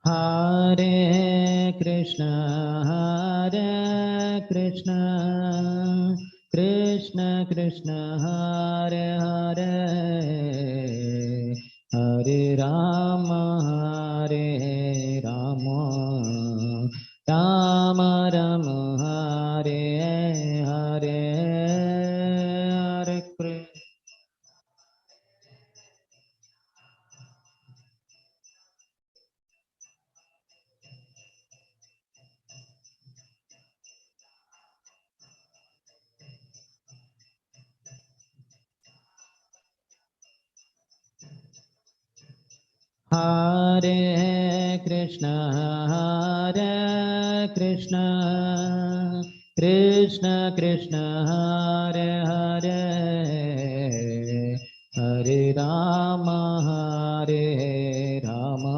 Hare Krishna, Krishna Krishna, Hare Hare, Hare Rama, Hare Rama, Rama Rama, Hare Hare, Hare Krishna. Hare Krishna, Krishna Krishna, Hare Hare, Hare Rama, Hare Rama,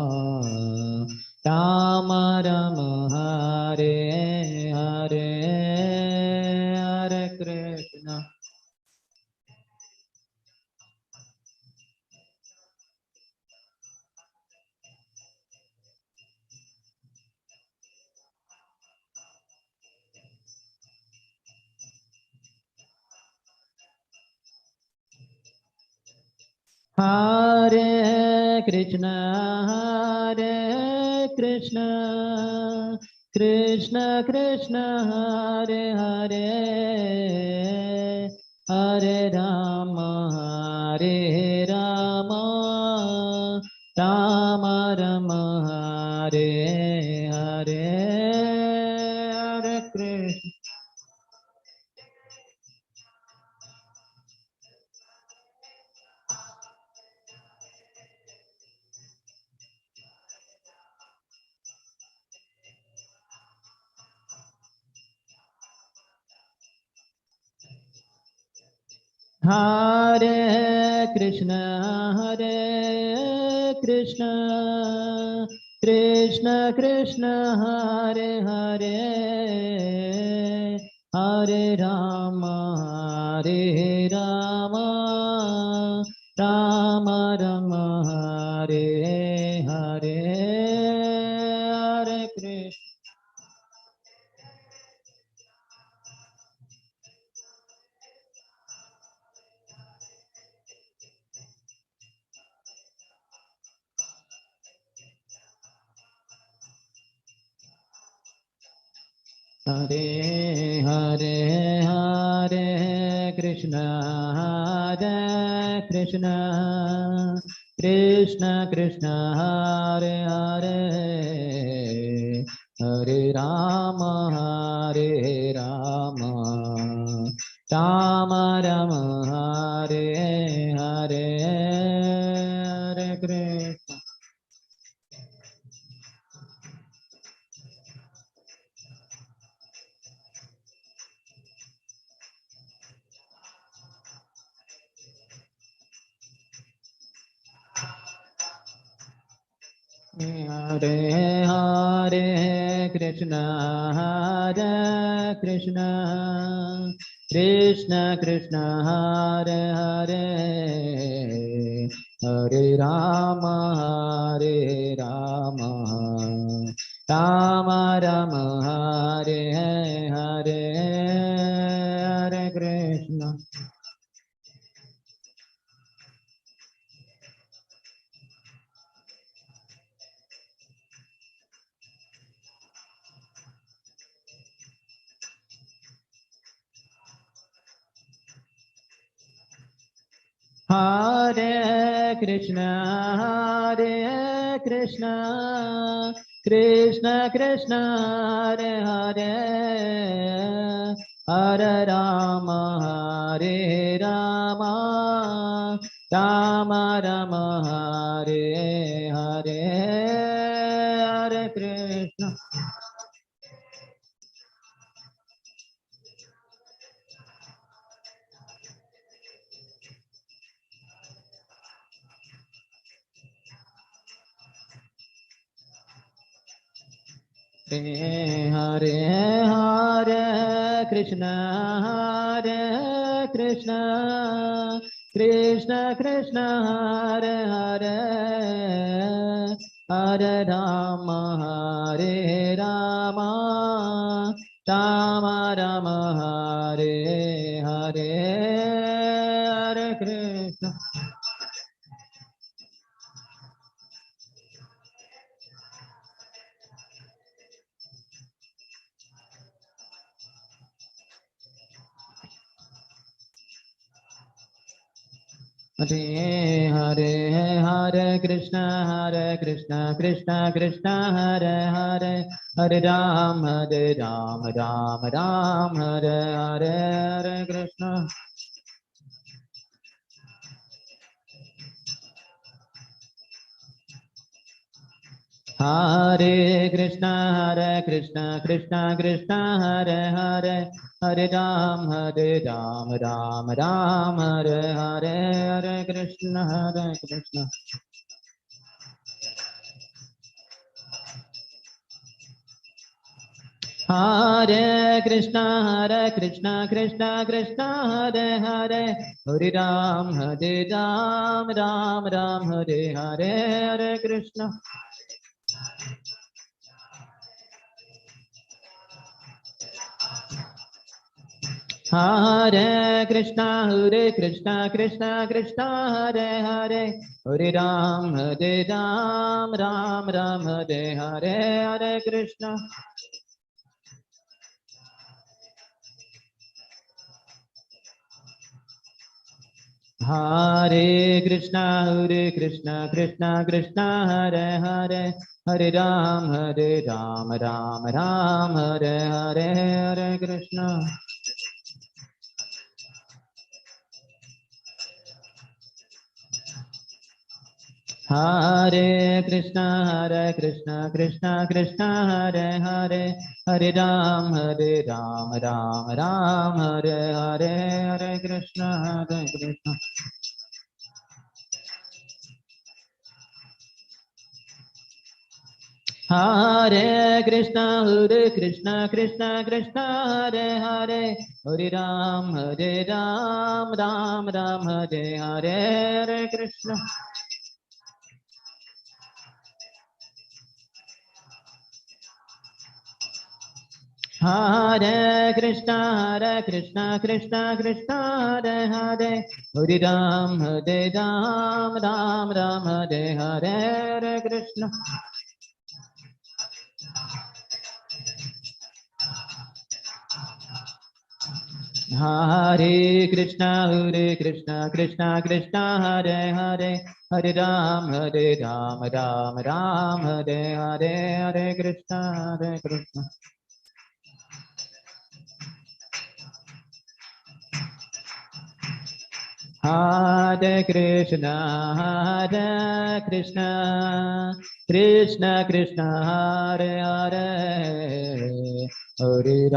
Rama Rama, Hare Hare, Hare Krishna. Hare Krishna, Krishna Krishna, Hare Hare, Hare Rama, Hare Rama, Rama Rama, Hare Hare, Hare Krishna. Hare Krishna, Krishna Krishna, Hare Hare, Hare Rama, Hare Rama, Rama Rama, Hare Hare, Hare Krishna. Hare Hare, Hare Krishna, Krishna Krishna, Hare Hare, Hare Rama, Hare Rama, Rama Rama, Hare Hare, Hare Krishna. Hare Hare Krishna, Krishna Krishna, Hare Hare, Hare Rama, Hare Rama, Rama Rama, Hare Hare, Hare Krishna. Hare Krishna, Krishna Krishna, Hare Hare, Hare Rama, Hare Rama, Rama Rama, Hare Hare, Hare Krishna. Hare Hare Krishna, Krishna Krishna, Hare Hare, Hare Rama, Hare Rama, Rama Rama, Hare Hare, Hare Krishna. Hare Hare, Hare Krishna, Krishna Krishna, Hare Hare, Hare Ram, Ram Ram, Hare Hare, Hare Krishna. Hare Krishna, Krishna Krishna, Hare Hare, Hare Ram, Ram Ram, Hare Hare, Hare Krishna, Krishna. Hare Krishna, Krishna Krishna, Hare Hare, Hare Ram, Ram Ram, Hare Hare, Hare Krishna. Hare Krishna, Krishna Krishna, Hare Hare, Hare Ram, Ram Ram, Hare Hare, Hare Krishna. Hare Krishna, Krishna Krishna, Hare Hare, Hare Ram, Ram Ram, Hare Hare, Hare Krishna. Hare Krishna, Krishna Krishna, Hare Hare, Hare Ram, Ram Ram, Hare Hare, Hare Krishna, Hare Krishna. Hare Krishna, Krishna, Hare Hare, Hare Ram, Ram Ram, Hare Hare, Hare Krishna. Hare Krishna, Krishna Krishna, Hare Hare, Hare Ram, Ram Ram, Hare Hare, Hare Krishna. Hare Krishna, Krishna Krishna, Hare Hare, Hare Ram, Ram Ram, Hare Hare, Hare Krishna, Hare Krishna. Hare Krishna, Krishna Krishna, Hare Hare, Hare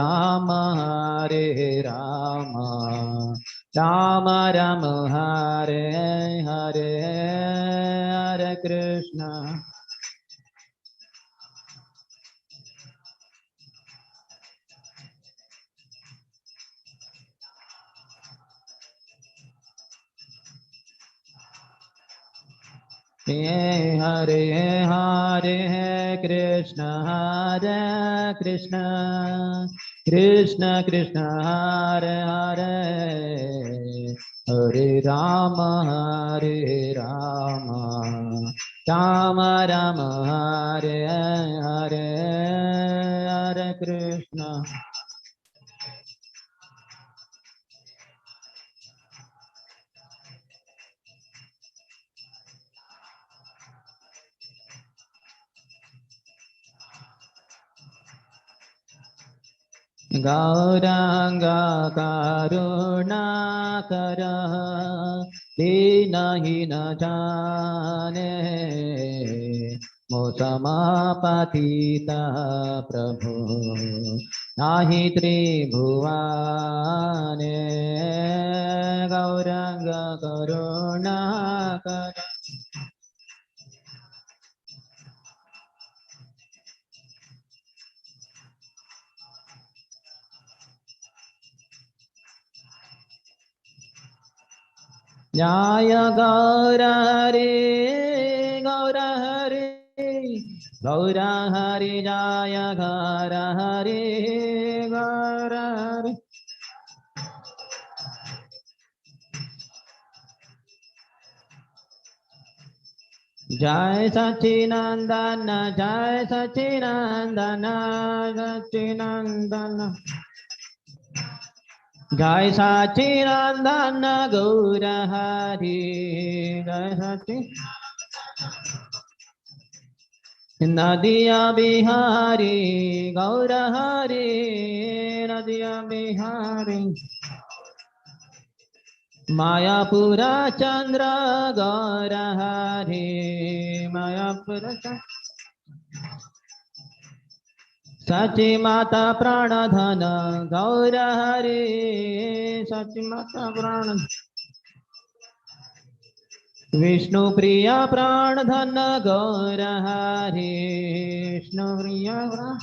Rama, Rama Rama, Hare Hare, Hare Krishna. Hare Hare, Krishna Krishna, Krishna Krishna, Hare Hare, Hare Rama, Rama Rama, Hare Hare, Hare Krishna. Gauranga Karunakara Dinahina Jane Mosamapatita Prabhu Nahi Tribhuvane Gauranga Karunakara. Jaya Gaura Hare, Gaura Hare, Gaura Hari Jaya Gaura Hari Gaura Hari. Jai Sachinandana Jai Sachinandana Sachinandana Jai Sachinandana Gaura Hari Jai Sachinandana Nadia Bihari Gaura Hari Nadia Bihari Mayapura Chandra Gaura Hari Mayapura Chandra Sachi Mata Pranadhana Gaura Hari Sachi Mata Pranadhana Vishnu Priya Pranadhana Gaura Hari Vishnu Priya Pranadhana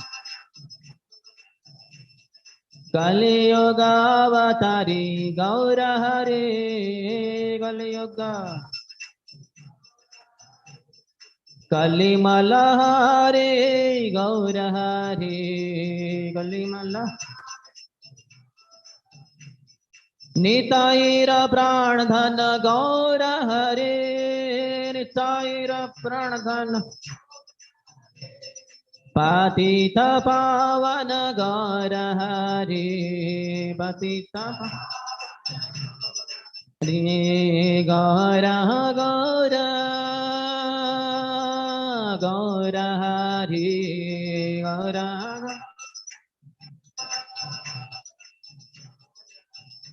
Kali Yoga Avatari Gaura Hari Kali Yoga Kali Malahari Gaura Hari Kali Malahari Nitaira Pranadhana Gaura Hari Nitaira Pranadhana Patita Pavana Gaura Hari Patita Hari Gaura Gaura Gaura Hari Gaura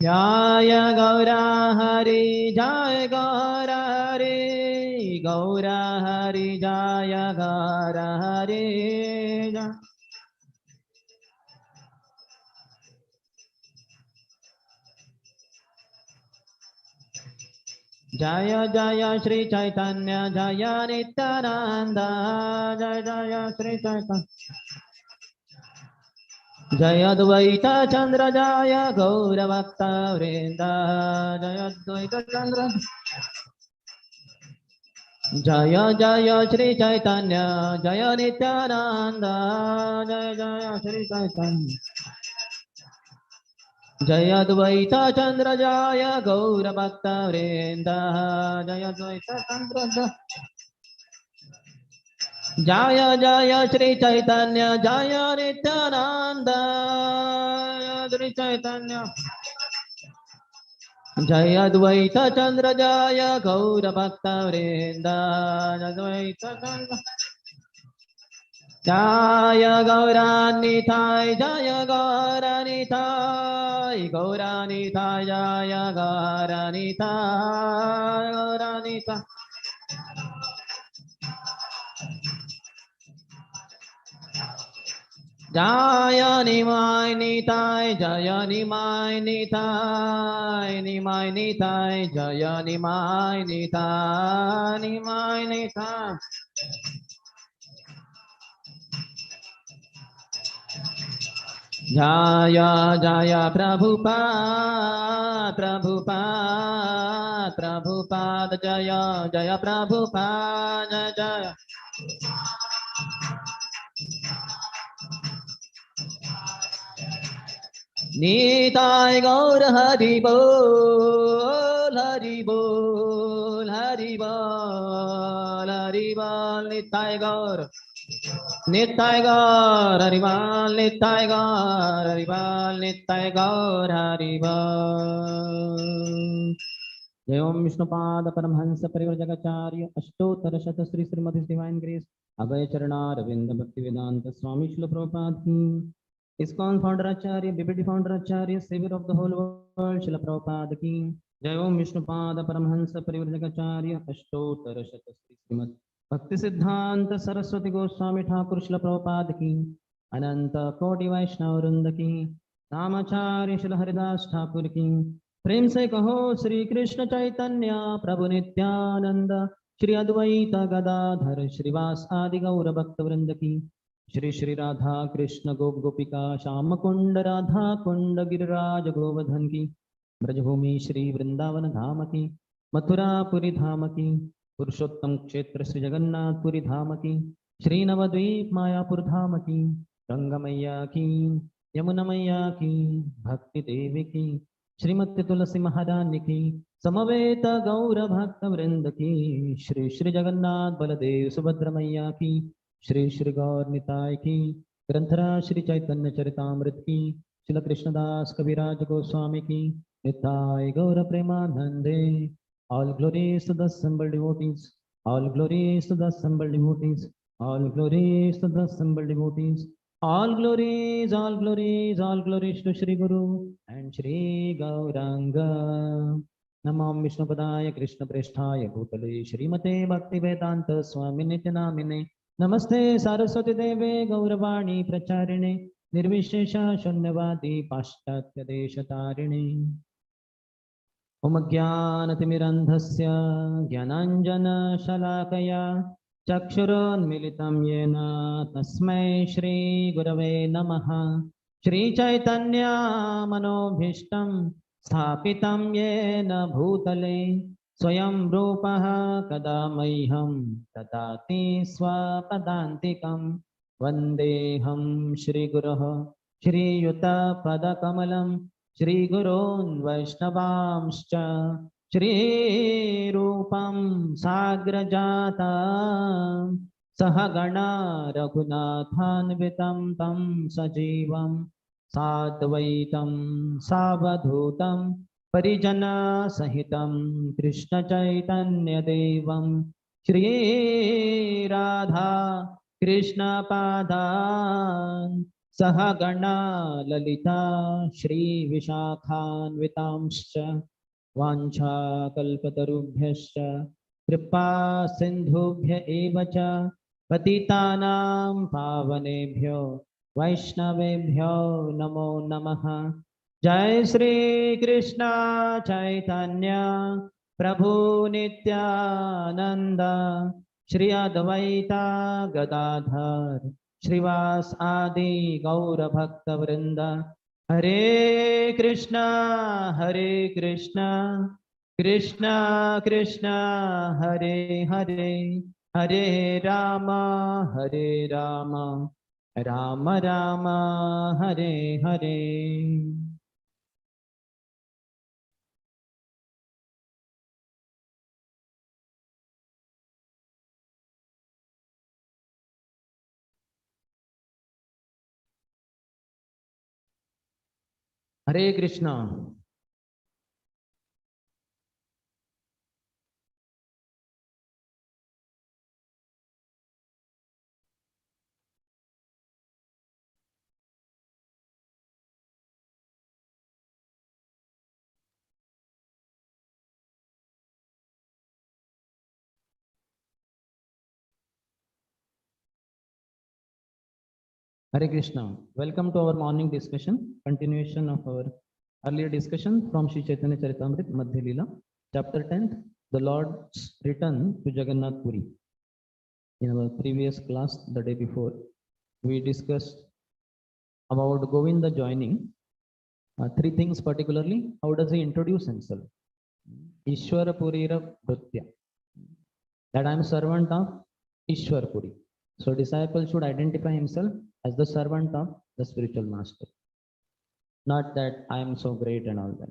Jaya Gaura Hari Jaya Gaura Hari Gaura Hari Jaya Gaura Hari Jaya Jaya Shri Chaitanya Jaya Nityananda Jaya Jaya Shri Chaitanya Jaya Dvaita Chandra Jaya Gaura Bhakta Vrinda Jaya Dvaita Chandra Jaya Jaya Shri Chaitanya Jaya Nityananda Jaya Jaya Shri Chaitanya Jaya Dvaita Chandra Jaya Gaura Bhakta Vrinda Jaya Dvaita Chandra Jaya Jaya Shri Chaitanya Jaya Nityananda Shri Chaitanya Jaya Dvaita Chandra Jaya Gaura Bhakta Vrinda Jaya Dvaita Chandra Jaya Gauranitai Jaya Gauranitai Gauranitai Jaya Gauranitai Gauranitai Jaya Nimai Nitai Jaya Nimai Nitai Nimai Nitai Jaya Nimai Nitai Nimai Nitai Jaya Jaya Prabhupada Prabhupada Prabhupada Jaya Jaya Prabhupada Jaya Nitai Gaur Hari Bol Hari Bol Hari Bol Hari Bol Nitai Gaur Nitai Gaur Hari Bol Nitai Gaur Hari Bol Nitai Gaur Hari Bol Jai Om Vishnupada Paramhansa Parivrajagacharya Ashtottara Shata Sri Srimad Divine Grace Abhay Charana Ravinda Bhakti Vedanta Swami Srila Prabhupada Ki ISKCON founder Acharya, BBT founder Acharya, savior of the whole world, Srila Prabhupada Ki Jai Om Vishnupada Paramhansa Parivrajagacharya Ashtottara Shata Sri Srimad Bhakti Siddhanta Saraswati Goswami Thakur Srila Prabhupada Ki Ananta Koti Vaishnava Vrinda Ki Namacharya Srila Haridas Thakur Ki प्रेम से कहो श्री कृष्ण चैतन्य प्रभु नित्यानंद श्री अद्वैत गदाधर श्रीवास आदि गौर भक्त वृंद की श्री श्री राधा कृष्ण गोप गोपिका श्याम कुंड राधा कुंड गिरिराज गोवर्धन की ब्रजभूमि श्री वृंदावन धाम की मथुरा पुरी धाम की पुरुषोत्तम क्षेत्र श्री जगन्नाथपुरी धाम की श्री नवद्वीप मायापुर धाम की, गंगा की, यमुना मैया की, भक्ति देवी की, श्रीमती तुलसी महारानी की, समवेत गौर भक्त वृंद की, श्री श्री जगन्नाथ बलदेव सुभद्र मैया की, श्री श्री गौर निताय की, ग्रंथराज श्री चैतन्य चरितामृत की, श्रील कृष्णदास कविराज गोस्वामी की, निताय गौर प्रेमानंदे. All glories to the assembled devotees. All glories to the assembled devotees. All glories to the assembled devotees. All glories, all glories, all glories to Shri Guru and Shri Gauranga. Namo Vishnupadaya Krishna Presthaya Bhutale Shrimate Bhakti Vedanta Swami Nityanamine. Namaste Saraswati Deve Gauravani Pracharine Nirvishesha Shunyavadi Paschatya Deshatarine. ओम ज्ञानतिमिरन्धस्य ज्ञानाञ्जनशलाकया चक्षुरुन्मिलितं येन तस्मै श्रीगुरवे नमः. श्रीचैतन्यमनोभीष्टं स्थापितं येन भूतले स्वयं रूपः कदा मह्यं ददाति स्वपदान्तिकं. वन्देऽहं श्रीगुरोः श्रीयुतपदकमलं श्रीगुरोन् वैष्णवांश्च श्रीरूपं साग्रजाता सहगणा रघुनाथान्वितं तं सजीवं साद्वैतं सावधूतं परिजनसहितं कृष्णचैतन्यदेवं श्रीराधा कृष्णपादान् सहगणा ललिता श्रीविशाखान्वितांश्च वाञ्छाकल्पतरुभ्यश्च कृपा सिन्धुभ्य एव च पतितानां पावनेभ्यो वैष्णवेभ्यो नमो नमः. जय श्री कृष्ण चैतन्य प्रभु नित्यानंद श्री अद्वैता गदाधर श्रीवास आदि गौर भक्त वृंद. हरे कृष्णा कृष्ण कृष्ण हरे हरे, हरे राम राम राम हरे हरे. हरे Krishna. Hare Krishna. Welcome to our morning discussion, continuation of our earlier discussion from Sri Chaitanya Charitamrita Madhya Leela, chapter 10th, the Lord's return to Jagannath Puri. In our previous class, the day before, we discussed about Govinda joining. Three things particularly. How does he introduce himself? Ishwara Purira Bhritya. That I am servant of Ishwar Puri. So disciple should identify himself as the servant of the spiritual master. Not that I am so great and all that.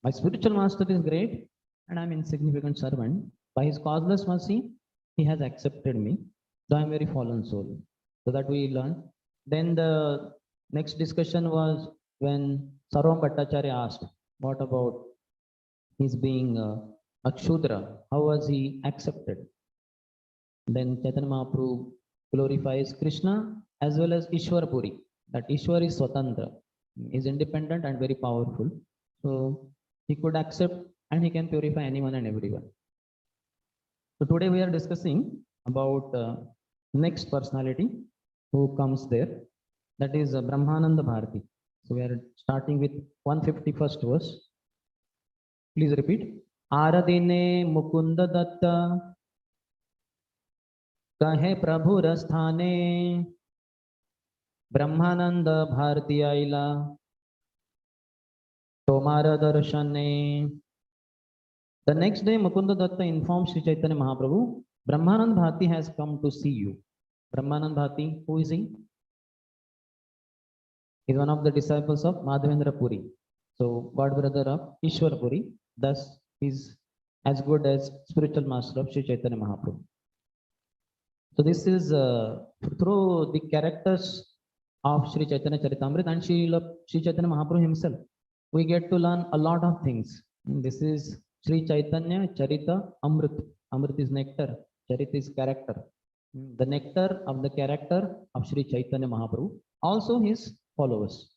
My spiritual master is great and I am insignificant servant. By his causeless mercy, he has accepted me, though I am very fallen soul. So that we learn. Then the next discussion was when Sarvam Bhattacharya asked, what about his being a Kshudra? How was he accepted? Then Chaitanya Mahaprabhu glorifies Krishna as well as Ishwar Puri. That Ishwar is Swatantra, is independent and very powerful. So he could accept and he can purify anyone and everyone. So today we are discussing about next personality who comes there. That is Brahmananda Bharati. So we are starting with 151st verse. Please repeat. Aradine Mukunda Datta कहे प्रभु रस्थाने ब्रह्मानंद भारती आइला तोमारा दर्शने. The next day Mukunda Datta informs Sri Chaitanya Mahaprabhu, Brahmanand Bharati has come to see you. Brahmanand Bharti, who is he? He's one of the disciples of Madhavendra Puri. So, god brother of Ishwar Puri. Thus, he's as good as spiritual master of Sri Chaitanya Mahaprabhu. So, this is through the characters of Sri Chaitanya Charitamrita and Sri Chaitanya Mahaprabhu himself, we get to learn a lot of things. This is Sri Chaitanya Charita Amrit. Amrit is nectar, Charita is character. The nectar of the character of Sri Chaitanya Mahaprabhu, also his followers.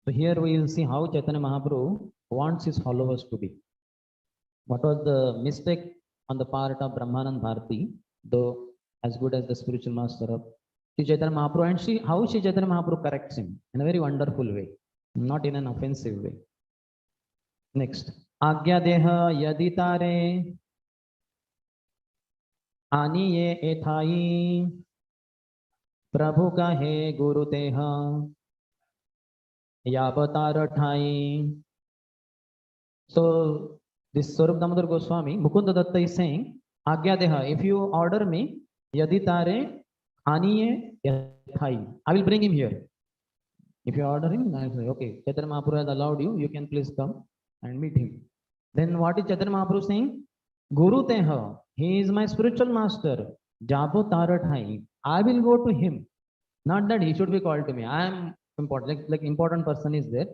So here we will see how Chaitanya Mahaprabhu wants his followers to be. What was the mistake on the part of Brahmanand Bharti, though as good as the spiritual master of Sri Chaitanya Mahaprabhu, and how Sri Chaitanya Mahaprabhu corrects him in a very wonderful way, not in an offensive way. Next, Agya Deha Yaditare Aniye Ethai Prabhu Kahe Guru Teha Yavatara Thai. So this Swarup Damodar Goswami, Mukunda Datta is saying, Agya Deha, if you order me, Yaditare Aniye Ethai, I will bring him here. If you order him, I will say, okay, Chaitanya Mahaprabhu has allowed you, you can please come and meet him. Then what is Chaitanya Mahaprabhu saying? Guru Teha, he is my spiritual master. Jabo Tarathai, I will go to him. Not that he should be called to me. I am important, like important person is there.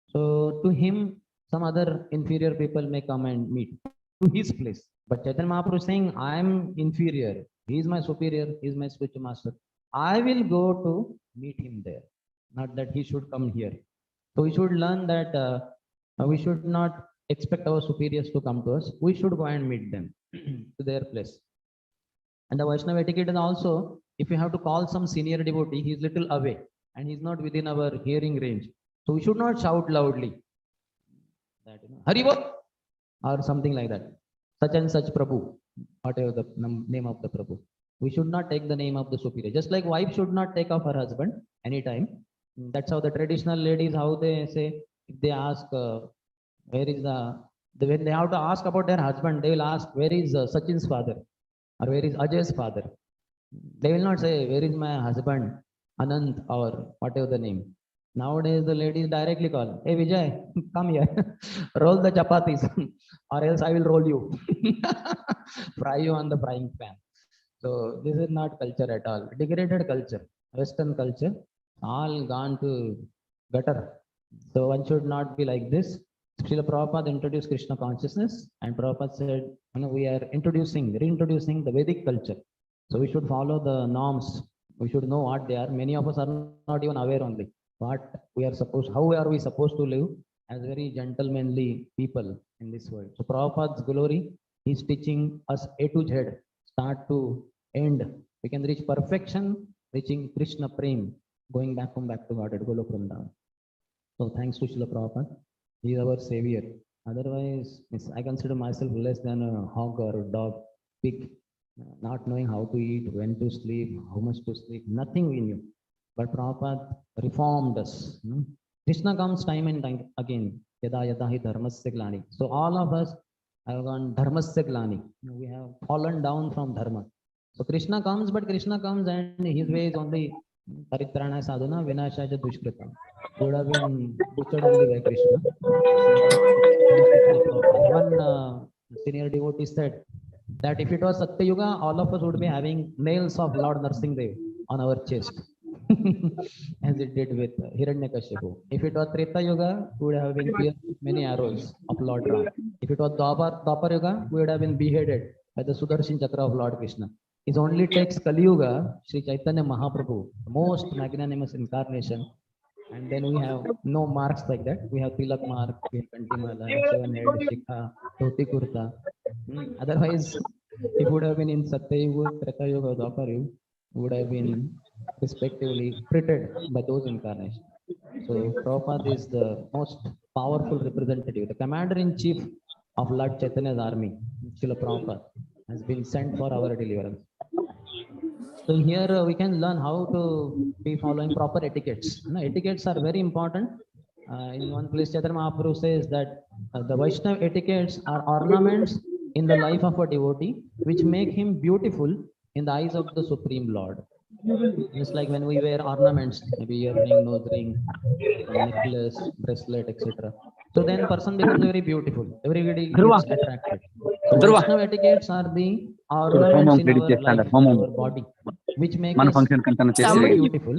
So to him, some other inferior people may come and meet to his place. But Chaitanya Mahaprabhu is saying, I am inferior. He is my superior. He is my spiritual master. I will go to meet him there. Not that he should come here. So we should learn that we should not expect our superiors to come to us. We should go and meet them to their place. And the Vaishnava etiquette is also, if you have to call some senior devotee, he is little away and he is not within our hearing range. So we should not shout loudly that, Haribol or something like that. Such and such Prabhu, whatever the name of the Prabhu. We should not take the name of the superior. Just like wife should not take off her husband anytime. That's how the traditional ladies, how they say, if they ask, where is when they have to ask about their husband, they will ask, where is Sachin's father? Or where is Ajay's father? They will not say, where is my husband, Anand, or whatever the name. Nowadays, the ladies directly call, hey Vijay, come here, roll the chapatis, or else I will roll you, fry you on the frying pan. So this is not culture at all. Degraded culture, Western culture, all gone to gutter. So one should not be like this. Srila Prabhupada introduced Krishna consciousness, and Prabhupada said, we are reintroducing the Vedic culture. So we should follow the norms. We should know what they are. Many of us are not even aware only what we are supposed, how are we supposed to live as very gentlemanly people in this world. So Prabhupada's glory, he's teaching us A to Z, start to end. We can reach perfection, reaching Krishna Prem, going back to God at Golok Vrindavan. So thanks to Srila Prabhupada. He is our savior. Otherwise, I consider myself less than a hog or a dog, pig, not knowing how to eat, when to sleep, how much to sleep, nothing we knew. But Prabhupada reformed us. Krishna comes time and time again. Yada yada hi dharmasya glani. So all of us have gone dharmasya glani. We have fallen down from dharma. So Krishna comes, but Krishna comes and his way is only Paritrana sadhana vinashaja dushkrita. Would have been butchered only by Krishna. One senior devotee said that if it was Satya Yuga, all of us would be having nails of Lord Narsinghdev on our chest, as it did with Hiranyakashipu. If it was Treta Yuga, we would have been pierced with many arrows of Lord Ram. If it was Dwapar Yuga, we would have been beheaded by the Sudarshan Chakra of Lord Krishna. It only takes Kali Yuga, Sri Chaitanya Mahaprabhu, the most magnanimous incarnation, and then we have no marks like that. We have Tilak mark, we have Kantimala, 7-head, Shikha, Dhoti Kurta. Otherwise, it would have been in Satya Yuga, Treta Yuga, Dwapar Yuga, would have been respectively treated by those incarnations. So Prabhupada is the most powerful representative, the commander-in-chief of Lord Chaitanya's army, Srila Prabhupada, has been sent for our deliverance. So here we can learn how to be following proper etiquettes. Etiquettes are very important. In one place, Chaitanya Mahaprabhu says that the Vaishnava etiquettes are ornaments in the life of a devotee, which make him beautiful in the eyes of the Supreme Lord. Just like when we wear ornaments, maybe earring, nose ring, some necklace, bracelet, etc. So then person becomes very beautiful. Everybody Dhruva, gets attracted. So Dhruva. Vaishnava etiquettes are the హోమం ornaments in credit our life, చేస్తాడు in హోమం our body, which make మన us function కంటే చేసి very beautiful.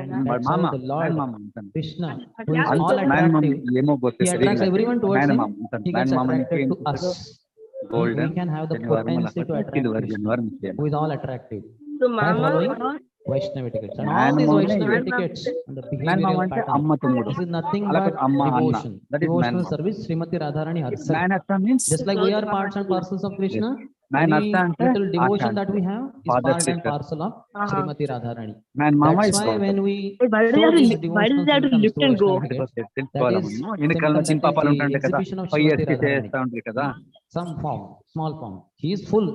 And వాడు that's మామ how the Lord మామ ఉంటాను Krishna, who is అంత all మ్యాన్ మామ attractive, ఏమో పోతే he attracts సరిగ్గా everyone towards మ్యాన్ him. మామ ఉంటాను He మ్యాన్ gets మామ attracted to us. We golden can have the శనివారం అలా potency to attract silver Krishna, శనివారం who is all attractive, So by mama, following Vaishnava etiquettes. And all man these మామనే Vaishnava ఇది. etiquettes and the man మామ behavioral అంటే pattern, అమ్మ తమ్ముడు this is nothing అలాగే but అమ్మ అన్న devotion, that is man devotional మామ service, Srimati Radharani herself. Man అత్త means Just like we are parts and parcels of Krishna, man any అత్త అంటే little devotion that ఆచార్య we have is father part and sister parcel of Srimati Radharani. Man మామ That's is why Gautam when we why do show you have these to, why devotional does it have to symptoms lift to and go? Vaishnava etiquette, that తెలుసుకోవాలి is మనము ఎన్ని symptom, కాలంలో that చిన్న is పాపాలు the ఉంటాయి కదా exhibition of 5 years Srimati కి Radharani. చేస్తా ఉంటాయి కదా Some form, small form. He is full.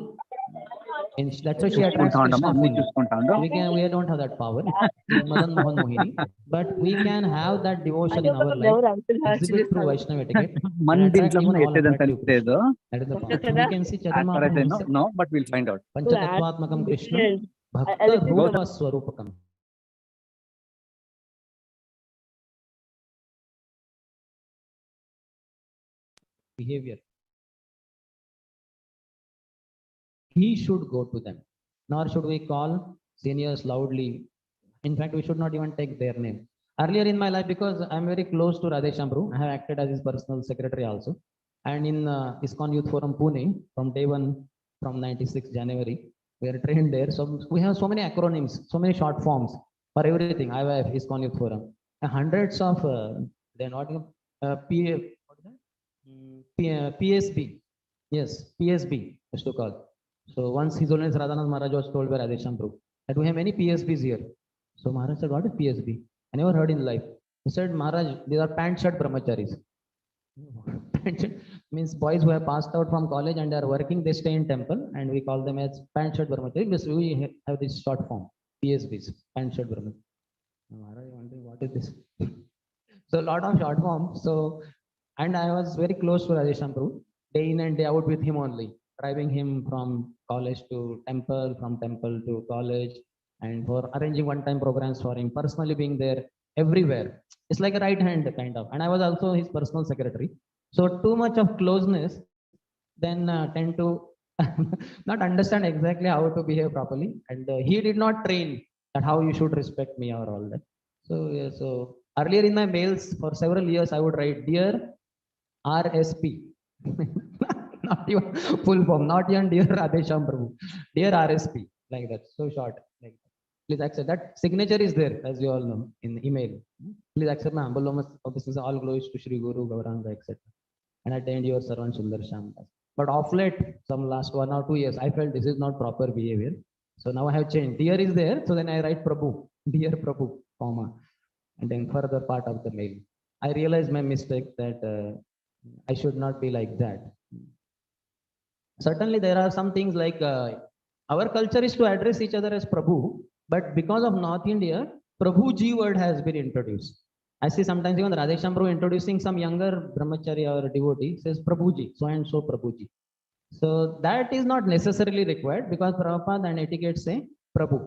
And that's why she attracts చూసుకుంటా ఉండము Krishna అన్ని fully. చూసుకుంటా ఉండం We don't have that power. She's Madan Mohan Mohini. But we can have that devotion in our life, exhibit through Vaishnava etiquette, మన and attract దీంట్లో even మనం all ఎత్తేదని attractive Krishna. తెలిసేదో That is the power. We can see Chaitanya for అయితే Mahaprabhu himself. No but will find out Panchatattvatmakam Krishna, Bhakta Rupa Swarupakam. Behavior. He should go to them. Nor should we call seniors loudly. In fact, we should not even take their name. Earlier in my life, because I'm very close to Radhesham Prabhu, I have acted as his personal secretary also. And in ISKCON Youth Forum Pune, from day one, from 96 January, we are trained there. So we have so many acronyms, so many short forms for everything. IYF, ISKCON Youth Forum, and hundreds of they're not what is that? PSB. Yes, PSB is to call. So once His Holiness Radhanath Maharaj was told by Radhesham Prabhu that we have many PSBs here. So Maharaj said, what is PSB? I never heard in life. He said, Maharaj, these are pant shirt brahmacharis. Pant shirt means boys who have passed out from college and they are working, they stay in temple, and we call them as pant shirt brahmacharis. Because we have this short form, PSBs, pant shirt brahmacharis. Maharaj wondering, what is this? So a lot of short form. So, and I was very close to Radhesham Prabhu, day in and day out with him only, driving him from college to temple, from temple to college, and for arranging one-time programs for him, personally being there everywhere. It's like a right hand kind of. And I was also his personal secretary. So too much of closeness, then tend to not understand exactly how to behave properly. And he did not train that how you should respect me or all that. So yeah, so earlier in my mails for several years, I would write, dear RSP. Not even full form, not even dear Radhesham Prabhu, dear RSP, like that, so short, like that. Please accept that signature is there, as you all know, in the email. Please accept my humble obeisances, all glories to Shri Guru Gauranga, etc. And at the end, your servant Sundarshyam. But of late, some last 1 or 2 years, I felt this is not proper behavior. So now I have changed. Dear is there, so then I write Prabhu, dear Prabhu, comma, and then further part of the mail. I realized my mistake that I should not be like that. Certainly, there are some things like our culture is to address each other as Prabhu, but because of North India, Prabhuji word has been introduced. I see sometimes even Radhesham Prabhu introducing some younger brahmachari or devotee says Prabhuji, so and so Prabhuji. So that is not necessarily required, because Prabhupada and etiquette say Prabhu.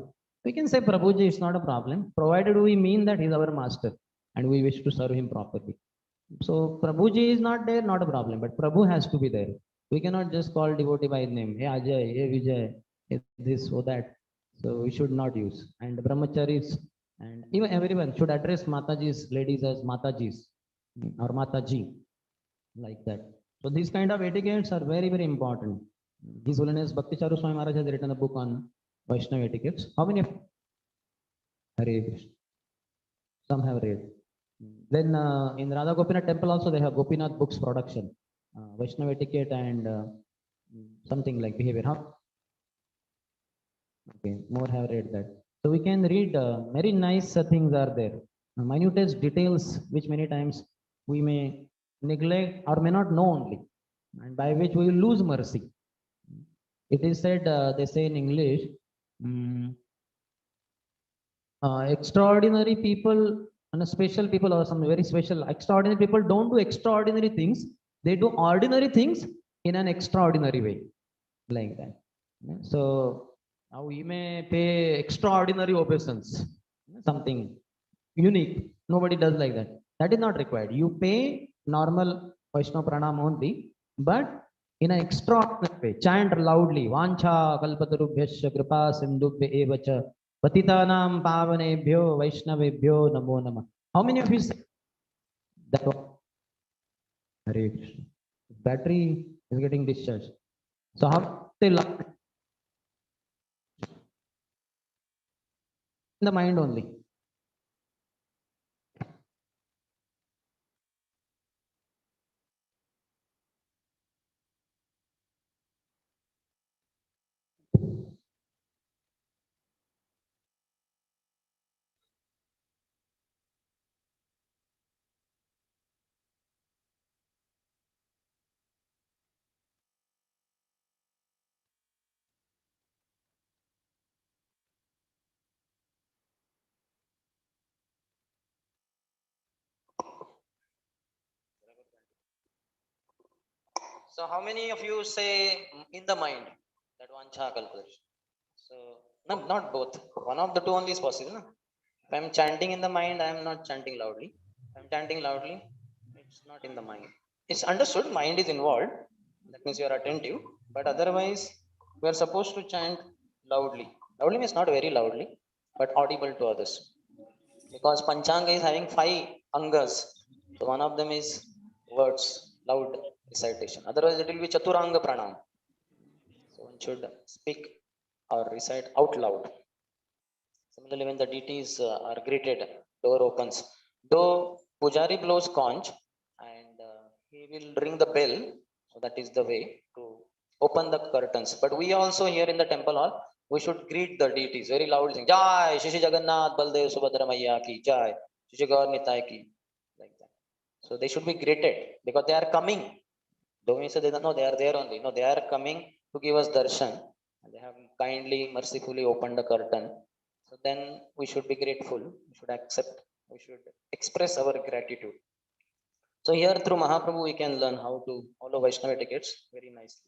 We can say Prabhuji, it's not a problem, provided we mean that he's our master and we wish to serve him properly. So Prabhuji is not there, not a problem, but Prabhu has to be there. We cannot just call devotee by name, hey Ajay, hey Vijay, hey this or that. So we should not use. And brahmacharis and even everyone should address Mataji's, ladies as Matajis or Mataji, like that. So these kind of etiquettes are very, very important. His Holiness Bhakti Charu Swami Maharaj has written a book on Vaishnava etiquettes. How many of Hare Krishna? Some have read. Then in Radha Gopinath temple also they have Gopinath books production, Vaishnava etiquette and something like behavior. Huh? Okay, more have read that. So we can read very nice things are there. Minutest details which many times we may neglect or may not know only, and by which we will lose mercy. It is said, they say in English, extraordinary people and special people, or some very special extraordinary people, don't do extraordinary things, they do ordinary things in an extraordinary way, like that. So Now he may pay extraordinary obeisance, something unique. Nobody does like that. That is not required. You pay normal Vaishnava pranam only, but in an extraordinary way. Chant loudly. Vancha kalpatarubhyasya kripa sindubhya evacha patitanam pavanebhyo vaishnavebhyo namo namah. How many of you say that one? Hare Krishna. Battery is getting discharged. So how say loud? In the mind only. So how many of you say in the mind that vancha kalpatarubhyasya? So no, not both. One of the two only is possible. No? If I'm chanting in the mind, I am not chanting loudly. If I'm chanting loudly, it's not in the mind. It's understood, mind is involved. That means you are attentive. But otherwise, we are supposed to chant loudly. Loudly means not very loudly, but audible to others. Because Panchanga is having 5 angas. So one of them is words, loud recitation. Otherwise, it will be Chaturanga Pranam. So one should speak or recite out loud. Similarly, when the deities are greeted, door opens. Though Pujari blows conch and he will ring the bell, so that is the way to open the curtains. But we also here in the temple hall, we should greet the deities very loudly, saying, Jai, Shishi Jagannath, Baldev, Subhadra Maya ki, Jai, Shishi Gaur Nitai ki, like that. So they should be greeted because they are coming. Don't we say they don't know they are there only. No, they are coming to give us darshan. They have kindly, mercifully opened the curtain. So then we should be grateful. We should accept. We should express our gratitude. So here through Mahaprabhu we can learn how to follow Vaishnava etiquettes very nicely.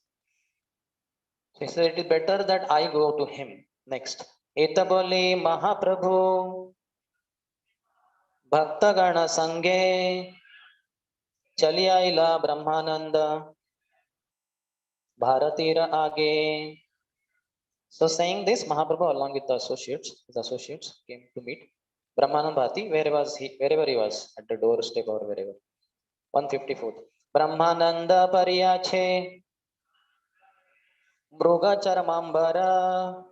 So he said it is better that I go to him next. Etabole Mahaprabhu Bhaktagana Sange Chaliaila Brahmananda Bharatira Age. So saying this, Mahaprabhu along with the associates, his associates came to meet Brahmanand Bhati wherever he was, at the doorstep or wherever. 154th. Brahmananda Pariyache Mruga Charamambara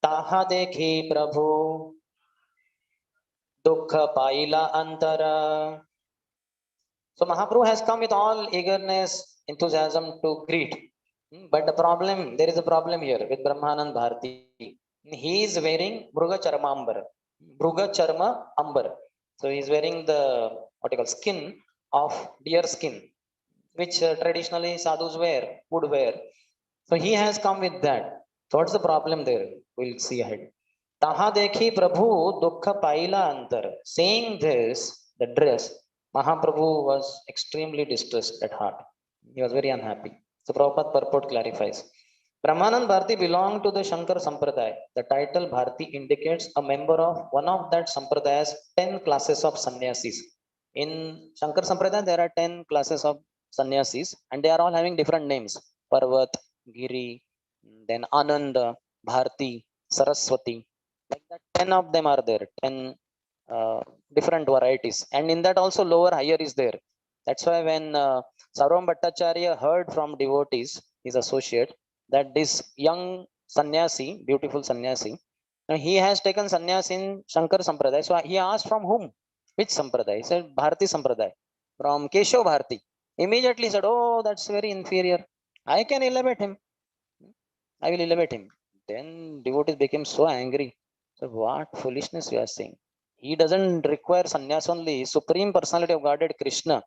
Taha Dekhi Prabhu Dukha Paila Antara. So Mahaprabhu has come with all eagerness, enthusiasm to greet. But the problem, there is a problem here with Brahmanand Bharati. He is wearing Mruga Charamambar. Mruga Charma Ambar. So he is wearing the what you call skin of deer skin, which traditionally sadhus wear, would wear. So he has come with that. So what's the problem there? We'll see ahead. Taha dekhi Prabhu dukha paila antar. Saying this, the dress, Mahaprabhu was extremely distressed at heart. He was very unhappy. So Prabhupada purport clarifies. Brahmanand Bharati belonged to the Shankar Sampradaya. The title Bharati indicates a member of one of that Sampradaya's 10 classes of sannyasis. In Shankar Sampradaya, there are 10 classes of sannyasis and they are all having different names. Parvat, Giri, then Ananda, Bharti, Saraswati. Like that, 10 of them are there, 10 different varieties. And in that also lower higher is there. That's why when Sarvam Bhattacharya heard from devotees, his associate, that this young sannyasi, beautiful sannyasi, he has taken sannyas in Shankar Sampradaya. So he asked from whom? Which Sampradaya? He said Bharati Sampradaya. From Keshav Bharati. Immediately said, oh, that's very inferior. I can elevate him. I will elevate him. Then devotees became so angry. So what foolishness you are saying? He doesn't require sannyas only, Supreme Personality of Godhead Krishna.